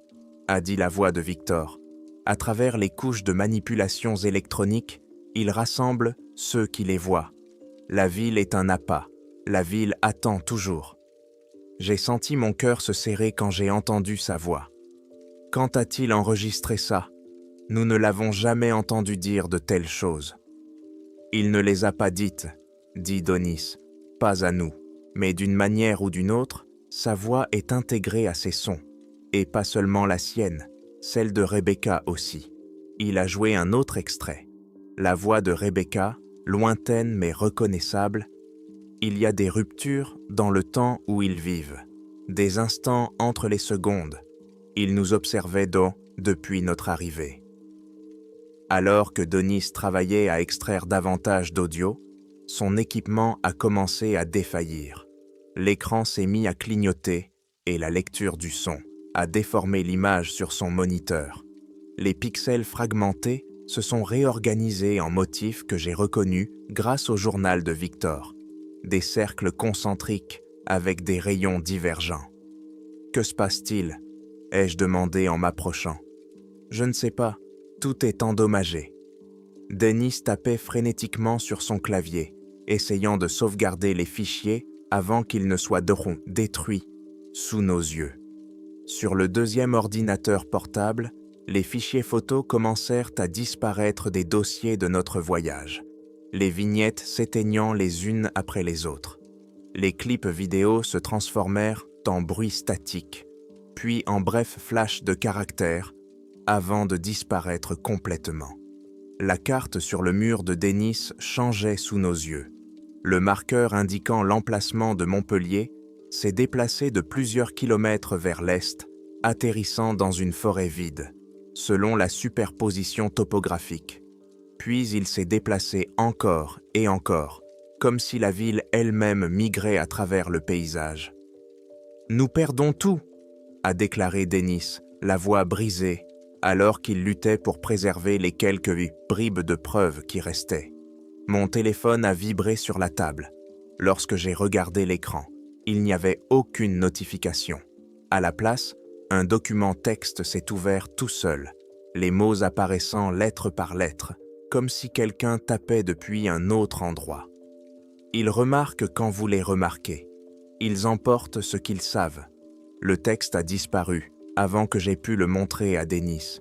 a dit la voix de Victor. À travers les couches de manipulations électroniques, ils rassemblent ceux qui les voient. La ville est un appât. La ville attend toujours. J'ai senti mon cœur se serrer quand j'ai entendu sa voix. Quand a-t-il enregistré ça? Nous ne l'avons jamais entendu dire de telles choses. Il ne les a pas dites, dit Dennis, pas à nous, mais d'une manière ou d'une autre, sa voix est intégrée à ses sons, et pas seulement la sienne, celle de Rebecca aussi. Il a joué un autre extrait. La voix de Rebecca, lointaine mais reconnaissable. Il y a des ruptures dans le temps où ils vivent, des instants entre les secondes. Ils nous observaient depuis notre arrivée. Alors que Dennis travaillait à extraire davantage d'audio, son équipement a commencé à défaillir. L'écran s'est mis à clignoter et la lecture du son a déformé l'image sur son moniteur. Les pixels fragmentés se sont réorganisés en motifs que j'ai reconnus grâce au journal de Victor. Des cercles concentriques avec des rayons divergents. « Que se passe-t-il » ai-je demandé en m'approchant. « Je ne sais pas, tout est endommagé. » Dennis tapait frénétiquement sur son clavier, essayant de sauvegarder les fichiers avant qu'ils ne soient détruits sous nos yeux. Sur le deuxième ordinateur portable, les fichiers photos commencèrent à disparaître des dossiers de notre voyage, les vignettes s'éteignant les unes après les autres. Les clips vidéo se transformèrent en bruit statique, puis en brefs flashs de caractères, avant de disparaître complètement. La carte sur le mur de Dennis changeait sous nos yeux. Le marqueur indiquant l'emplacement de Montpellier s'est déplacé de plusieurs kilomètres vers l'est, atterrissant dans une forêt vide, selon la superposition topographique. Puis il s'est déplacé encore et encore, comme si la ville elle-même migrait à travers le paysage. « Nous perdons tout !» a déclaré Dennis, la voix brisée, alors qu'il luttait pour préserver les quelques bribes de preuves qui restaient. Mon téléphone a vibré sur la table. Lorsque j'ai regardé l'écran, il n'y avait aucune notification. À la place, un document texte s'est ouvert tout seul, les mots apparaissant lettre par lettre, comme si quelqu'un tapait depuis un autre endroit. Ils remarquent quand vous les remarquez. Ils emportent ce qu'ils savent. Le texte a disparu avant que j'aie pu le montrer à Dennis.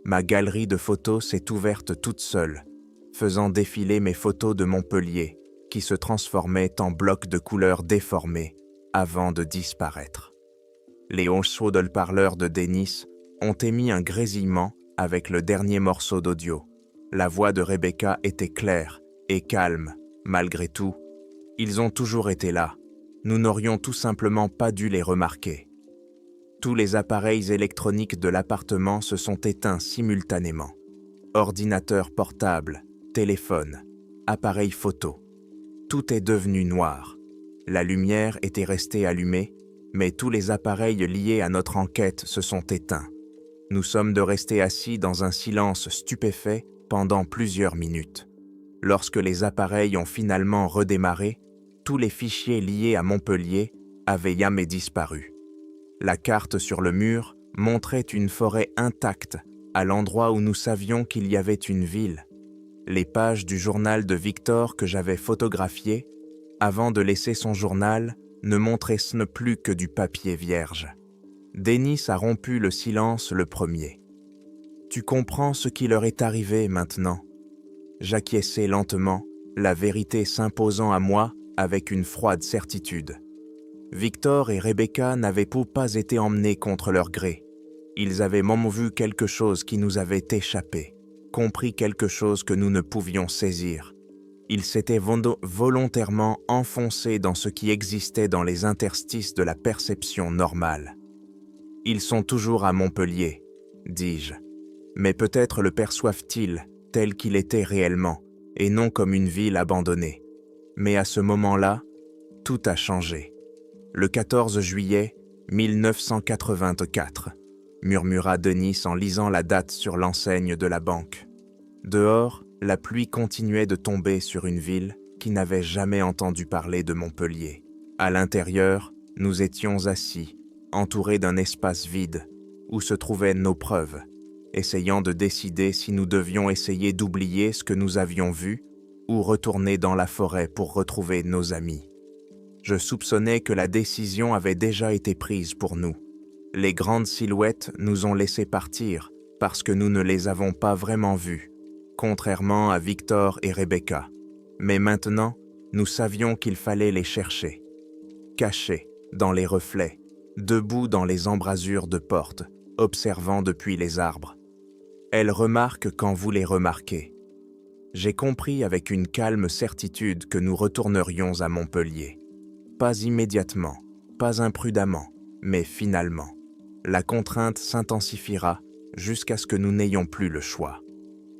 Ma galerie de photos s'est ouverte toute seule, faisant défiler mes photos de Montpellier, qui se transformaient en blocs de couleurs déformés avant de disparaître. Les haut-parleurs de Dennis ont émis un grésillement avec le dernier morceau d'audio. La voix de Rebecca était claire et calme, malgré tout. Ils ont toujours été là. Nous n'aurions tout simplement pas dû les remarquer. Tous les appareils électroniques de l'appartement se sont éteints simultanément. Ordinateur portable, téléphone, appareil photo. Tout est devenu noir. La lumière était restée allumée, mais tous les appareils liés à notre enquête se sont éteints. Nous sommes restés assis dans un silence stupéfait pendant plusieurs minutes. Lorsque les appareils ont finalement redémarré, tous les fichiers liés à Montpellier avaient jamais disparu. La carte sur le mur montrait une forêt intacte à l'endroit où nous savions qu'il y avait une ville. Les pages du journal de Victor que j'avais photographié, avant de laisser son journal, ne montraient plus que du papier vierge. Dennis a rompu le silence le premier. « Tu comprends ce qui leur est arrivé maintenant ?» J'acquiesçai lentement, la vérité s'imposant à moi avec une froide certitude. Victor et Rebecca n'avaient pas été emmenés contre leur gré. Ils avaient même vu quelque chose qui nous avait échappé, compris quelque chose que nous ne pouvions saisir. Ils s'étaient volontairement enfoncés dans ce qui existait dans les interstices de la perception normale. « Ils sont toujours à Montpellier, dis-je. Mais peut-être le perçoivent-ils tel qu'il était réellement, et non comme une ville abandonnée. Mais à ce moment-là, tout a changé. Le 14 juillet 1984, murmura Dennis en lisant la date sur l'enseigne de la banque. Dehors, la pluie continuait de tomber sur une ville qui n'avait jamais entendu parler de Montpellier. À l'intérieur, nous étions assis, entourés d'un espace vide, où se trouvaient nos preuves, essayant de décider si nous devions essayer d'oublier ce que nous avions vu ou retourner dans la forêt pour retrouver nos amis. Je soupçonnais que la décision avait déjà été prise pour nous. Les grandes silhouettes nous ont laissé partir parce que nous ne les avons pas vraiment vues, contrairement à Victor et Rebecca. Mais maintenant, nous savions qu'il fallait les chercher. Cachés dans les reflets, debout dans les embrasures de portes, observant depuis les arbres. Elles remarquent quand vous les remarquez. J'ai compris avec une calme certitude que nous retournerions à Montpellier. Pas immédiatement, pas imprudemment, mais finalement. La contrainte s'intensifiera jusqu'à ce que nous n'ayons plus le choix.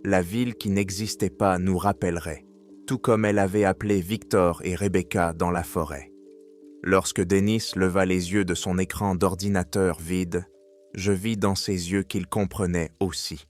La ville qui n'existait pas nous rappellerait, tout comme elle avait appelé Victor et Rebecca dans la forêt. Lorsque Dennis leva les yeux de son écran d'ordinateur vide, je vis dans ses yeux qu'il comprenait aussi.